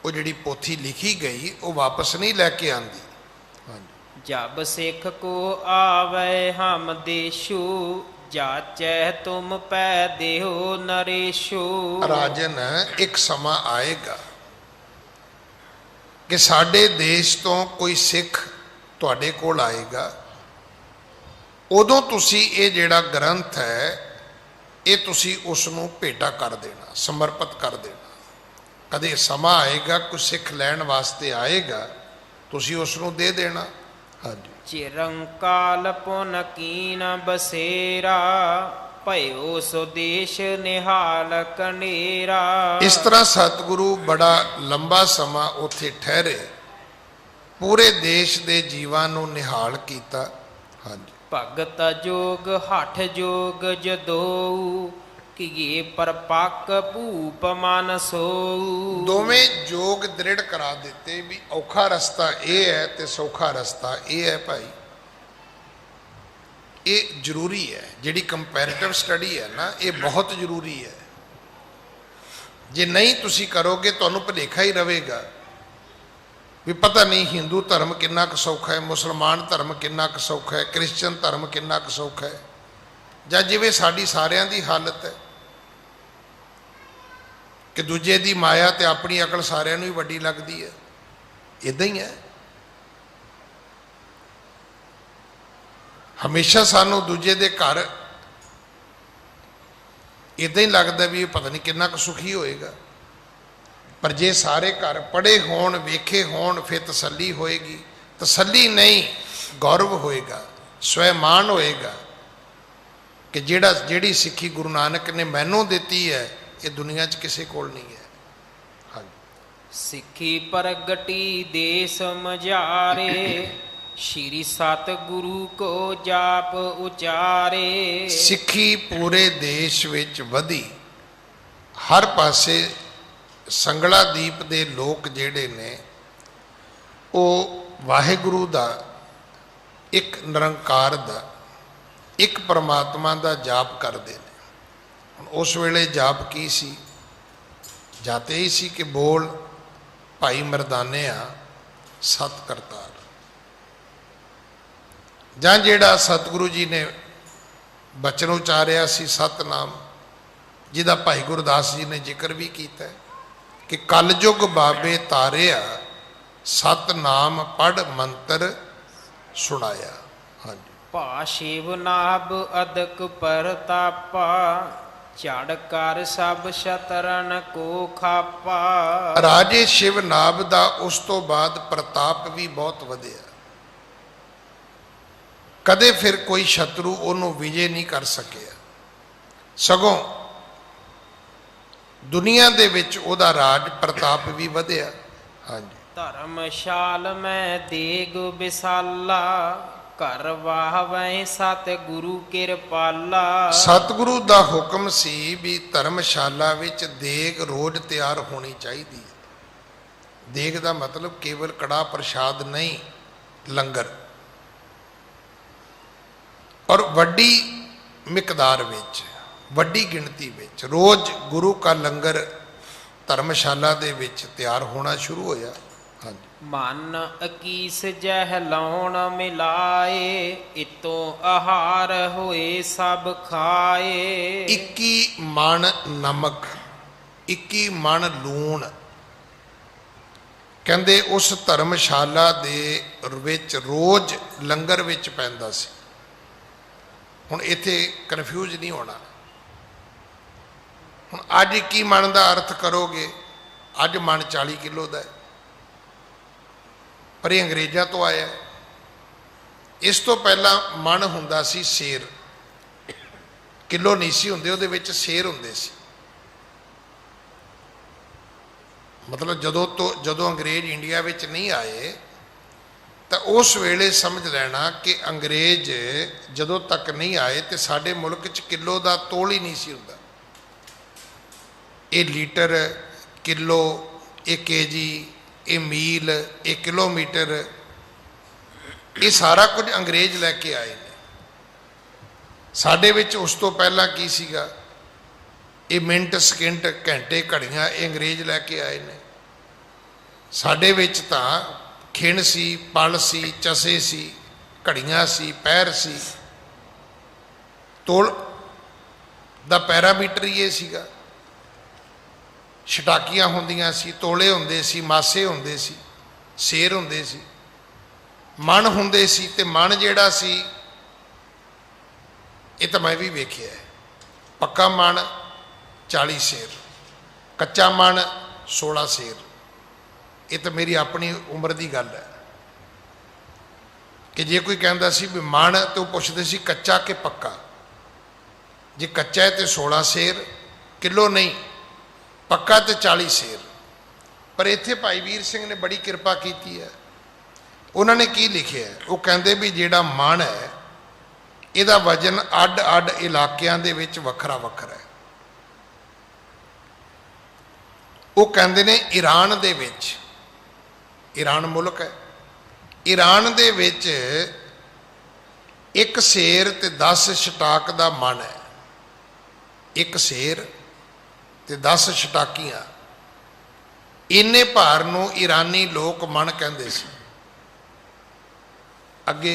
ਉਹ ਜਿਹੜੀ ਪੋਥੀ ਲਿਖੀ ਗਈ ਉਹ ਵਾਪਸ ਨਹੀਂ ਲੈ ਕੇ ਆਂਦੀ। ਜਬ ਸਿੱਖ ਕੋ ਆਵੇ ਹਮ ਦੇਸ਼ੂ, ਜਾਚੈ ਤੁਮ ਪੈ ਦੇਹੋ ਨਰੇਸ਼ੂ। ਰਾਜਨ, ਇੱਕ ਸਮਾਂ ਆਏਗਾ ਕਿ ਸਾਡੇ ਦੇਸ਼ ਤੋਂ ਕੋਈ ਸਿੱਖ ਤੁਹਾਡੇ ਕੋਲ ਆਏਗਾ, ਉਦੋਂ ਤੁਸੀਂ ਇਹ ਜਿਹੜਾ ਗ੍ਰੰਥ ਹੈ ਇਹ ਤੁਸੀਂ ਉਸ ਨੂੰ ਭੇਟਾ ਕਰ ਦੇਣਾ, ਸਮਰਪਿਤ ਕਰ ਦੇਣਾ। ਕਦੇ ਸਮਾਂ ਆਏਗਾ ਕੋਈ ਸਿੱਖ ਲੈਣ ਵਾਸਤੇ ਆਏਗਾ, ਤੁਸੀਂ ਉਸ ਨੂੰ ਦੇ ਦੇਣਾ। ਹਾਂਜੀ। ਚਿਰੰਕਾਲ ਪੁਨ ਕੀਨ ਬਸੇਰਾ, ਭਇਓ ਸੁਦੇਸ਼ ਨਿਹਾਲ ਕਨੇਰਾ। ਇਸ ਤਰ੍ਹਾਂ ਸਤਿਗੁਰੂ ਬੜਾ ਲੰਬਾ ਸਮਾਂ ਉੱਥੇ ਠਹਿਰੇ, ਪੂਰੇ ਦੇਸ਼ ਦੇ ਜੀਵਾਂ ਨੂੰ ਨਿਹਾਲ ਕੀਤਾ। ਹਾਂਜੀ। ਭਗਤ ਜੋਗ ਹਠ ਜੋਗ ਜਦੋਊ, ਕੀਏ ਪਰਪੱਕ ਭੂਪ ਮਨ ਸੋਊ। ਦੋਵੇਂ ਜੋਗ ਦ੍ਰਿੜ ਕਰਾ ਦਿੱਤੇ ਵੀ ਔਖਾ ਰਸਤਾ ਇਹ ਹੈ ਤੇ ਸੌਖਾ ਰਸਤਾ ਇਹ ਹੈ। ਭਾਈ ਇਹ ਜ਼ਰੂਰੀ ਹੈ, ਜਿਹੜੀ ਕੰਪੈਰੀਟਿਵ ਸਟੱਡੀ ਹੈ ਨਾ, ਇਹ ਬਹੁਤ ਜ਼ਰੂਰੀ ਹੈ। ਜੇ ਨਹੀਂ ਤੁਸੀਂ ਕਰੋਗੇ ਤੁਹਾਨੂੰ ਭੁਲੇਖਾ ਹੀ ਰਹੇਗਾ ਵੀ ਪਤਾ ਨਹੀਂ ਹਿੰਦੂ ਧਰਮ ਕਿੰਨਾ ਕੁ ਸੌਖਾ ਹੈ, ਮੁਸਲਮਾਨ ਧਰਮ ਕਿੰਨਾ ਕੁ ਸੌਖਾ ਹੈ, ਕ੍ਰਿਸਚਨ ਧਰਮ ਕਿੰਨਾ ਕੁ ਸੌਖਾ ਹੈ, ਜਾਂ ਜਿਵੇਂ ਸਾਡੀ ਸਾਰਿਆਂ ਦੀ ਹਾਲਤ ਹੈ ਕਿ ਦੂਜੇ ਦੀ ਮਾਇਆ ਤੇ ਆਪਣੀ ਅਕਲ ਸਾਰਿਆਂ ਨੂੰ ਹੀ ਵੱਡੀ ਲੱਗਦੀ ਹੈ। ਇਦਾਂ ਹੀ ਹੈ। ਹਮੇਸ਼ਾ ਸਾਨੂੰ ਦੂਜੇ ਦੇ ਘਰ ਇਦਾਂ ਹੀ ਲੱਗਦਾ ਵੀ ਇਹ ਪਤਾ ਨਹੀਂ ਕਿੰਨਾ ਕੁ ਸੁਖੀ ਹੋਏਗਾ, ਪਰ ਜੇ ਸਾਰੇ ਘਰ ਪੜ੍ਹੇ ਹੋਣ, ਵੇਖੇ ਹੋਣ, ਫਿਰ ਤਸੱਲੀ ਹੋਏਗੀ। ਤਸੱਲੀ ਨਹੀਂ, ਗੌਰਵ ਹੋਏਗਾ, ਸਵੈਮਾਨ ਹੋਏਗਾ ਕਿ ਜਿਹੜੀ ਸਿੱਖੀ ਗੁਰੂ ਨਾਨਕ ਨੇ ਮੈਨੂੰ ਦਿੱਤੀ ਹੈ ਇਹ ਦੁਨੀਆ 'ਚ ਕਿਸੇ ਕੋਲ ਨਹੀਂ ਹੈ। ਹਾਂਜੀ। ਸਿੱਖੀ ਪ੍ਰਗਟੀ ਦੇ ਸਮਝਾਰੇ, ਸ਼੍ਰੀ ਸਤਿਗੁਰੂ ਕੋ ਜਾਪ ਉਚਾਰੇ। ਸਿੱਖੀ ਪੂਰੇ ਦੇਸ਼ ਵਿੱਚ ਵਧੀ, ਹਰ ਪਾਸੇ ਸੰਗਲਾ ਦੀਪ ਦੇ ਲੋਕ ਜਿਹੜੇ ਨੇ ਉਹ ਵਾਹਿਗੁਰੂ ਦਾ, ਇੱਕ ਨਿਰੰਕਾਰ ਦਾ, ਇੱਕ ਪਰਮਾਤਮਾ ਦਾ ਜਾਪ ਕਰਦੇ ਨੇ। ਹੁਣ ਉਸ ਵੇਲੇ ਜਾਪ ਕੀ ਸੀ? ਜਾਤੇ ਹੀ ਸੀ ਕਿ ਬੋਲ ਭਾਈ ਮਰਦਾਨਿਆ ਸਤ ਕਰਤਾਰ, ਜਾਂ ਜਿਹੜਾ ਸਤਿਗੁਰੂ ਜੀ ਨੇ ਬਚਨ ਉਚਾਰਿਆ ਸੀ ਸਤਨਾਮ, ਜਿਹਦਾ ਭਾਈ ਗੁਰਦਾਸ ਜੀ ਨੇ ਜ਼ਿਕਰ ਵੀ ਕੀਤਾ ਕਿ ਕਲਯੁਗ ਬਾਬੇ ਤਾਰਿਆ, ਸਤਨਾਮ ਪੜ ਮੰਤਰ ਸੁਣਾਇਆ। ਹਾਂਜੀ। ਭਾ ਸ਼ਿਵ ਨਾਭ ਅਦਕ ਪਰਤਾਪਾ, ਝੜ ਕਰ ਸਭ ਸ਼ਤਰਨ ਕੋ ਖਾਪਾ। ਰਾਜੇ ਸ਼ਿਵ ਨਾਭ ਦਾ ਉਸ ਤੋਂ ਬਾਅਦ ਪ੍ਰਤਾਪ ਵੀ ਬਹੁਤ ਵਧਿਆ, ਕਦੇ ਫਿਰ ਕੋਈ ਸ਼ਤਰੂ ਉਹਨੂੰ ਵਿਜੇ ਨਹੀਂ ਕਰ ਸਕਿਆ, ਸਗੋਂ ਦੁਨੀਆ ਦੇ ਵਿੱਚ ਉਹਦਾ ਰਾਜ ਪ੍ਰਤਾਪ ਵੀ ਵਧਿਆ। ਹਾਂਜੀ। ਧਰਮਸ਼ਾਲ ਮੈਂ ਦੇਗ ਵਿਸਾਲਾ, ਘਰ ਵਾਹਵੈ ਸਤਿਗੁਰੂ ਕਿਰਪਾਲਾ। ਸਤਿਗੁਰੂ ਦਾ ਹੁਕਮ ਸੀ ਵੀ ਧਰਮਸ਼ਾਲਾ ਵਿੱਚ ਦੇਗ ਰੋਜ਼ ਤਿਆਰ ਹੋਣੀ ਚਾਹੀਦੀ ਹੈ। ਦੇਗ ਦਾ ਮਤਲਬ ਕੇਵਲ ਕੜਾ ਪ੍ਰਸ਼ਾਦ ਨਹੀਂ, ਲੰਗਰ, ਔਰ ਵੱਡੀ ਮਿਕਦਾਰ ਵਿੱਚ, ਵੱਡੀ ਗਿਣਤੀ ਵਿੱਚ ਰੋਜ਼ ਗੁਰੂ ਕਾ ਲੰਗਰ ਧਰਮਸ਼ਾਲਾ ਦੇ ਵਿੱਚ ਤਿਆਰ ਹੋਣਾ ਸ਼ੁਰੂ ਹੋਇਆ। ਹਾਂਜੀ। ਮਨ ਅਕੀਸ ਜਹ ਲਾਉਣ ਮਿਲਾਏ, ਇਤੋਂ ਆਹਾਰ ਹੋਏ ਸਭ ਖਾਏ। 21 ਮਣ ਨਮਕ, 21 ਮਣ ਲੂਣ, ਕਹਿੰਦੇ ਉਸ ਧਰਮਸ਼ਾਲਾ ਦੇ ਵਿੱਚ ਰੋਜ਼ ਲੰਗਰ ਵਿੱਚ ਪੈਂਦਾ ਸੀ। ਹੁਣ ਇੱਥੇ ਕਨਫਿਊਜ਼ ਨਹੀਂ ਹੋਣਾ। ਹੁਣ ਅੱਜ 21 ਮਣ ਦਾ ਅਰਥ ਕਰੋਗੇ, ਅੱਜ ਮਣ 40 ਕਿਲੋ ਦਾ ਹੈ, ਪਰ ਇਹ ਅੰਗਰੇਜ਼ਾਂ ਤੋਂ ਆਇਆ। ਇਸ ਤੋਂ ਪਹਿਲਾਂ ਮਣ ਹੁੰਦਾ ਸੀ ਸੇਰ, ਕਿਲੋ ਨਹੀਂ ਸੀ ਹੁੰਦੇ, ਉਹਦੇ ਵਿੱਚ ਸੇਰ ਹੁੰਦੇ ਸੀ। ਮਤਲਬ ਜਦੋਂ ਅੰਗਰੇਜ਼ ਇੰਡੀਆ ਵਿੱਚ ਨਹੀਂ ਆਏ ਤਾਂ ਉਸ ਵੇਲੇ ਸਮਝ ਲੈਣਾ ਕਿ ਅੰਗਰੇਜ਼ ਜਦੋਂ ਤੱਕ ਨਹੀਂ ਆਏ ਤੇ ਸਾਡੇ ਮੁਲਕ 'ਚ ਕਿਲੋ ਦਾ ਤੋਲ ਹੀ ਨਹੀਂ ਸੀ ਹੁੰਦਾ। ਇਹ ਲੀਟਰ, ਕਿਲੋ, ਇਹ ਕੇਜੀ, ਇਹ ਮੀਲ, ਇਹ ਕਿਲੋਮੀਟਰ, ਇਹ ਸਾਰਾ ਕੁਝ ਅੰਗਰੇਜ਼ ਲੈ ਕੇ ਆਏ ਨੇ। ਸਾਡੇ ਵਿੱਚ ਉਸ ਤੋਂ ਪਹਿਲਾਂ ਕੀ ਸੀਗਾ? ਇਹ ਮਿੰਟ, ਸਕਿੰਟ, ਘੰਟੇ, ਘੜੀਆਂ, ਇਹ ਅੰਗਰੇਜ਼ ਲੈ ਕੇ ਆਏ ਨੇ। ਸਾਡੇ ਵਿੱਚ ਤਾਂ ਖਿਣ ਸੀ, ਪਲ ਸੀ, ਚਸੇ ਸੀ, ਘੜੀਆਂ ਸੀ, ਪੈਰ ਸੀ। ਤੋਲ ਦਾ ਪੈਰਾਮੀਟਰ ਹੀ ਇਹ ਸੀਗਾ। ਛਟਾਕੀਆਂ ਹੁੰਦੀਆਂ ਸੀ, ਤੋਲੇ ਹੁੰਦੇ ਸੀ, ਮਾਸੇ ਹੁੰਦੇ ਸੀ, ਸੇਰ ਹੁੰਦੇ ਸੀ, ਮਣ ਹੁੰਦੇ ਸੀ। ਤੇ ਮਣ ਜਿਹੜਾ ਸੀ, ਇਹ ਤਾਂ ਮੈਂ ਵੀ ਵੇਖਿਆ, ਪੱਕਾ ਮਣ 40 ਸੇਰ, ਕੱਚਾ ਮਣ 16 ਸੇਰ। ਇਹ ਤਾਂ ਮੇਰੀ ਆਪਣੀ ਉਮਰ ਦੀ ਗੱਲ ਹੈ ਕਿ ਜੇ ਕੋਈ ਕਹਿੰਦਾ ਸੀ ਵੀ ਮਣ, ਤੇ ਉਹ ਪੁੱਛਦੇ ਸੀ ਕੱਚਾ ਕਿ ਪੱਕਾ। ਜੇ ਕੱਚਾ ਹੈ ਤੇ 16 ਸੇਰ, ਕਿਲੋ ਨਹੀਂ, ਪੱਕਾ ਤੇ 40 ਸੇਰ। ਪਰ ਇੱਥੇ ਭਾਈ ਵੀਰ ਸਿੰਘ ਨੇ ਬੜੀ ਕਿਰਪਾ ਕੀਤੀ ਹੈ। ਉਹਨਾਂ ਨੇ ਕੀ ਲਿਖਿਆ? ਉਹ ਕਹਿੰਦੇ ਵੀ ਜਿਹੜਾ ਮਣ ਹੈ, ਇਹਦਾ ਵਜਨ ਅੱਡ-ਅੱਡ ਇਲਾਕਿਆਂ ਦੇ ਵਿੱਚ ਵੱਖਰਾ ਵੱਖਰਾ ਹੈ। ਉਹ ਕਹਿੰਦੇ ਨੇ ਈਰਾਨ ਦੇ ਵਿੱਚ, ਈਰਾਨ ਮੁਲਕ ਹੈ, ਈਰਾਨ ਦੇ ਵਿੱਚ 1 ਸੇਰ ਤੇ 10 ਛਟਾਕ ਦਾ ਮਣ ਹੈ। 1 ਸੇਰ ਤੇ 10 ਛਟਾਕੀਆਂ, ਇੰਨੇ ਭਾਰ ਨੂੰ ਈਰਾਨੀ ਲੋਕ ਮਣ ਕਹਿੰਦੇ ਸੀ। ਅੱਗੇ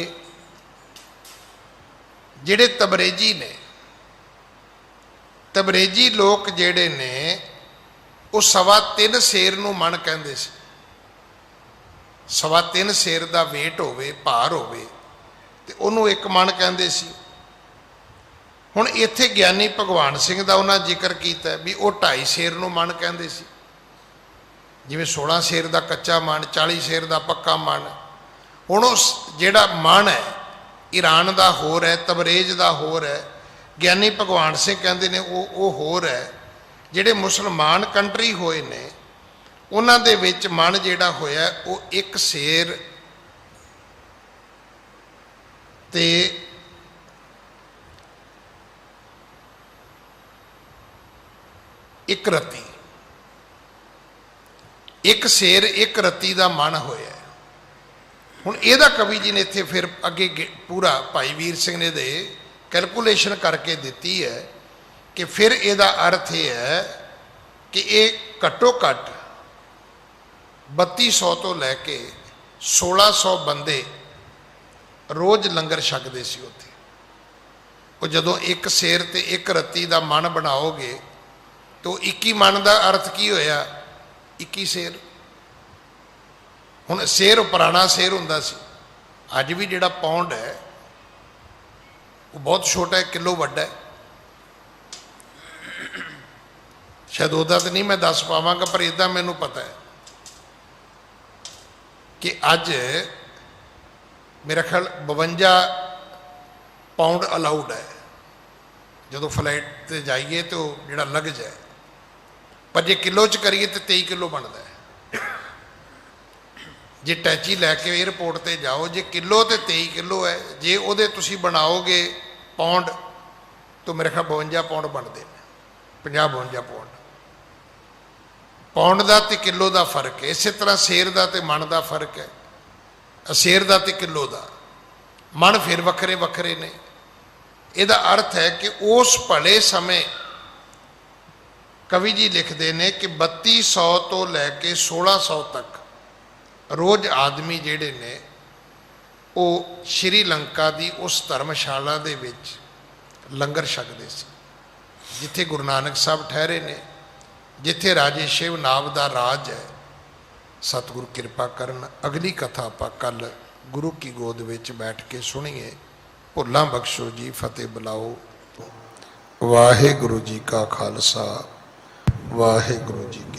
ਜਿਹੜੇ ਤਬਰੇਜੀ ਨੇ, ਤਬਰੇਜੀ ਲੋਕ ਜਿਹੜੇ ਨੇ, ਉਹ 3.25 ਸੇਰ ਨੂੰ ਮਣ ਕਹਿੰਦੇ ਸੀ। 3.25 ਸੇਰ ਦਾ ਵੇਟ ਹੋਵੇ, ਭਾਰ ਹੋਵੇ, ਤੇ ਉਹਨੂੰ 1 ਮਣ ਕਹਿੰਦੇ ਸੀ। ਹੁਣ ਇੱਥੇ ਗਿਆਨੀ ਭਗਵਾਨ ਸਿੰਘ ਦਾ ਉਹਨਾਂ ਜ਼ਿਕਰ ਕੀਤਾ ਵੀ ਉਹ 2.5 ਸੇਰ ਨੂੰ ਮਣ ਕਹਿੰਦੇ ਸੀ। ਜਿਵੇਂ 16 ਸੇਰ ਦਾ ਕੱਚਾ ਮਣ, 40 ਸੇਰ ਦਾ ਪੱਕਾ ਮਣ। ਹੁਣ ਉਹ ਜਿਹੜਾ ਮਣ ਹੈ, ਈਰਾਨ ਦਾ ਹੋਰ ਹੈ, ਤਬਰੇਜ਼ ਦਾ ਹੋਰ ਹੈ। ਗਿਆਨੀ ਭਗਵਾਨ ਸਿੰਘ ਕਹਿੰਦੇ ਨੇ ਉਹ ਹੋਰ ਹੈ। ਜਿਹੜੇ ਮੁਸਲਮਾਨ ਕੰਟਰੀ ਹੋਏ ਨੇ, ਉਹਨਾਂ ਦੇ ਵਿੱਚ ਮਣ ਜਿਹੜਾ ਹੋਇਆ ਉਹ 1 ਸੇਰ ਤੇ 1 ਰੱਤੀ, 1 ਸੇਰ 1 ਰੱਤੀ ਦਾ ਮਣ ਹੋਇਆ। ਹੁਣ ਇਹਦਾ ਕਵੀ ਜੀ ਨੇ ਇੱਥੇ ਫਿਰ ਅੱਗੇ ਪੂਰਾ ਭਾਈ ਵੀਰ ਸਿੰਘ ਨੇ ਦੇ ਕੈਲਕੂਲੇਸ਼ਨ ਕਰਕੇ ਦਿੱਤੀ ਹੈ ਕਿ ਫਿਰ ਇਹਦਾ ਅਰਥ ਇਹ ਹੈ ਕਿ ਇਹ ਘੱਟੋ ਘੱਟ 3200 ਤੋਂ ਲੈ ਕੇ 1600 ਬੰਦੇ ਰੋਜ਼ ਲੰਗਰ ਛਕਦੇ ਸੀ ਉੱਥੇ। ਉਹ ਜਦੋਂ 1 ਸੇਰ ਤੇ 1 ਰੱਤੀ ਦਾ ਮਣ ਬਣਾਓਗੇ ਤਾਂ 21 ਮਣ ਦਾ ਅਰਥ ਕੀ ਹੋਇਆ? 21 ਸੇਰ। ਹੁਣ ਸੇਰ ਪੁਰਾਣਾ ਸੇਰ ਹੁੰਦਾ ਸੀ। ਅੱਜ ਵੀ ਜਿਹੜਾ ਪੌਂਡ ਹੈ ਉਹ ਬਹੁਤ ਛੋਟਾ ਹੈ, ਕਿਲੋ ਵੱਡਾ ਹੈ। ਸ਼ਾਇਦ ਉਹਦਾ ਤਾਂ ਨਹੀਂ ਮੈਂ ਦੱਸ ਪਾਵਾਂਗਾ, ਪਰ ਇੱਦਾਂ ਮੈਨੂੰ ਪਤਾ ਹੈ ਕਿ ਅੱਜ ਮੇਰਾ ਖਿਆਲ 52 ਪਾਉਂਡ ਅਲਾਉਡ ਹੈ ਜਦੋਂ ਫਲਾਈਟ ਤੇ ਜਾਈਏ ਤਾਂ ਜਿਹੜਾ ਲਗਜ ਹੈ। ਪਰ ਜੇ ਕਿਲੋ 'ਚ ਕਰੀਏ ਤਾਂ 23 ਕਿਲੋ ਬਣਦਾ ਹੈ। ਜੇ ਟੈਚੀ ਲੈ ਕੇ ਏਅਰਪੋਰਟ ਤੇ ਜਾਓ, ਜੇ ਕਿਲੋ ਤੇ 23 ਕਿਲੋ ਹੈ। ਜੇ ਉਹਦੇ ਤੁਸੀਂ ਬਣਾਓਗੇ ਪੌਂਡ ਤਾਂ ਮੇਰੇ ਖਿਆਲ 52 ਪੌਂਡ ਬਣਦੇ ਨੇ, 50-52 ਪੌਂਡ। ਪੌਂਡ ਦਾ ਤੇ ਕਿਲੋ ਦਾ ਫਰਕ ਹੈ। ਇਸੇ ਤਰ੍ਹਾਂ ਸੇਰ ਦਾ ਤੇ ਮਣ ਦਾ ਫਰਕ ਹੈ। ਸੇਰ ਦਾ ਤੇ ਕਿਲੋ ਦਾ, ਮਣ ਫਿਰ ਵੱਖਰੇ ਵੱਖਰੇ ਨੇ। ਇਹਦਾ ਅਰਥ ਹੈ ਕਿ ਉਸ ਭਲੇ ਸਮੇਂ ਕਵੀ ਜੀ ਲਿਖਦੇ ਨੇ ਕਿ 3200 ਤੋਂ ਲੈ ਕੇ 1600 ਤੱਕ ਰੋਜ਼ ਆਦਮੀ ਜਿਹੜੇ ਨੇ ਉਹ ਸ਼੍ਰੀਲੰਕਾ ਦੀ ਉਸ ਧਰਮਸ਼ਾਲਾ ਦੇ ਵਿੱਚ ਲੰਗਰ ਛਕਦੇ ਸੀ ਜਿੱਥੇ ਗੁਰੂ ਨਾਨਕ ਸਾਹਿਬ ਠਹਿਰੇ ਨੇ, ਜਿੱਥੇ ਰਾਜੇ ਸ਼ਿਵ ਨਾਮ ਦਾ ਰਾਜ ਹੈ। ਸਤਿਗੁਰੂ ਕਿਰਪਾ ਕਰਨ। ਅਗਲੀ ਕਥਾ ਆਪਾਂ ਕੱਲ ਗੁਰੂ ਕੀ ਗੋਦ ਵਿੱਚ ਬੈਠ ਕੇ ਸੁਣੀਏ। ਭੁੱਲਾਂ ਬਖਸ਼ੋ ਜੀ, ਫਤਿਹ ਬੁਲਾਓ। ਵਾਹਿਗੁਰੂ ਜੀ ਕਾ ਖਾਲਸਾ, ਵਾਹਿਗੁਰੂ ਜੀ ਕੀ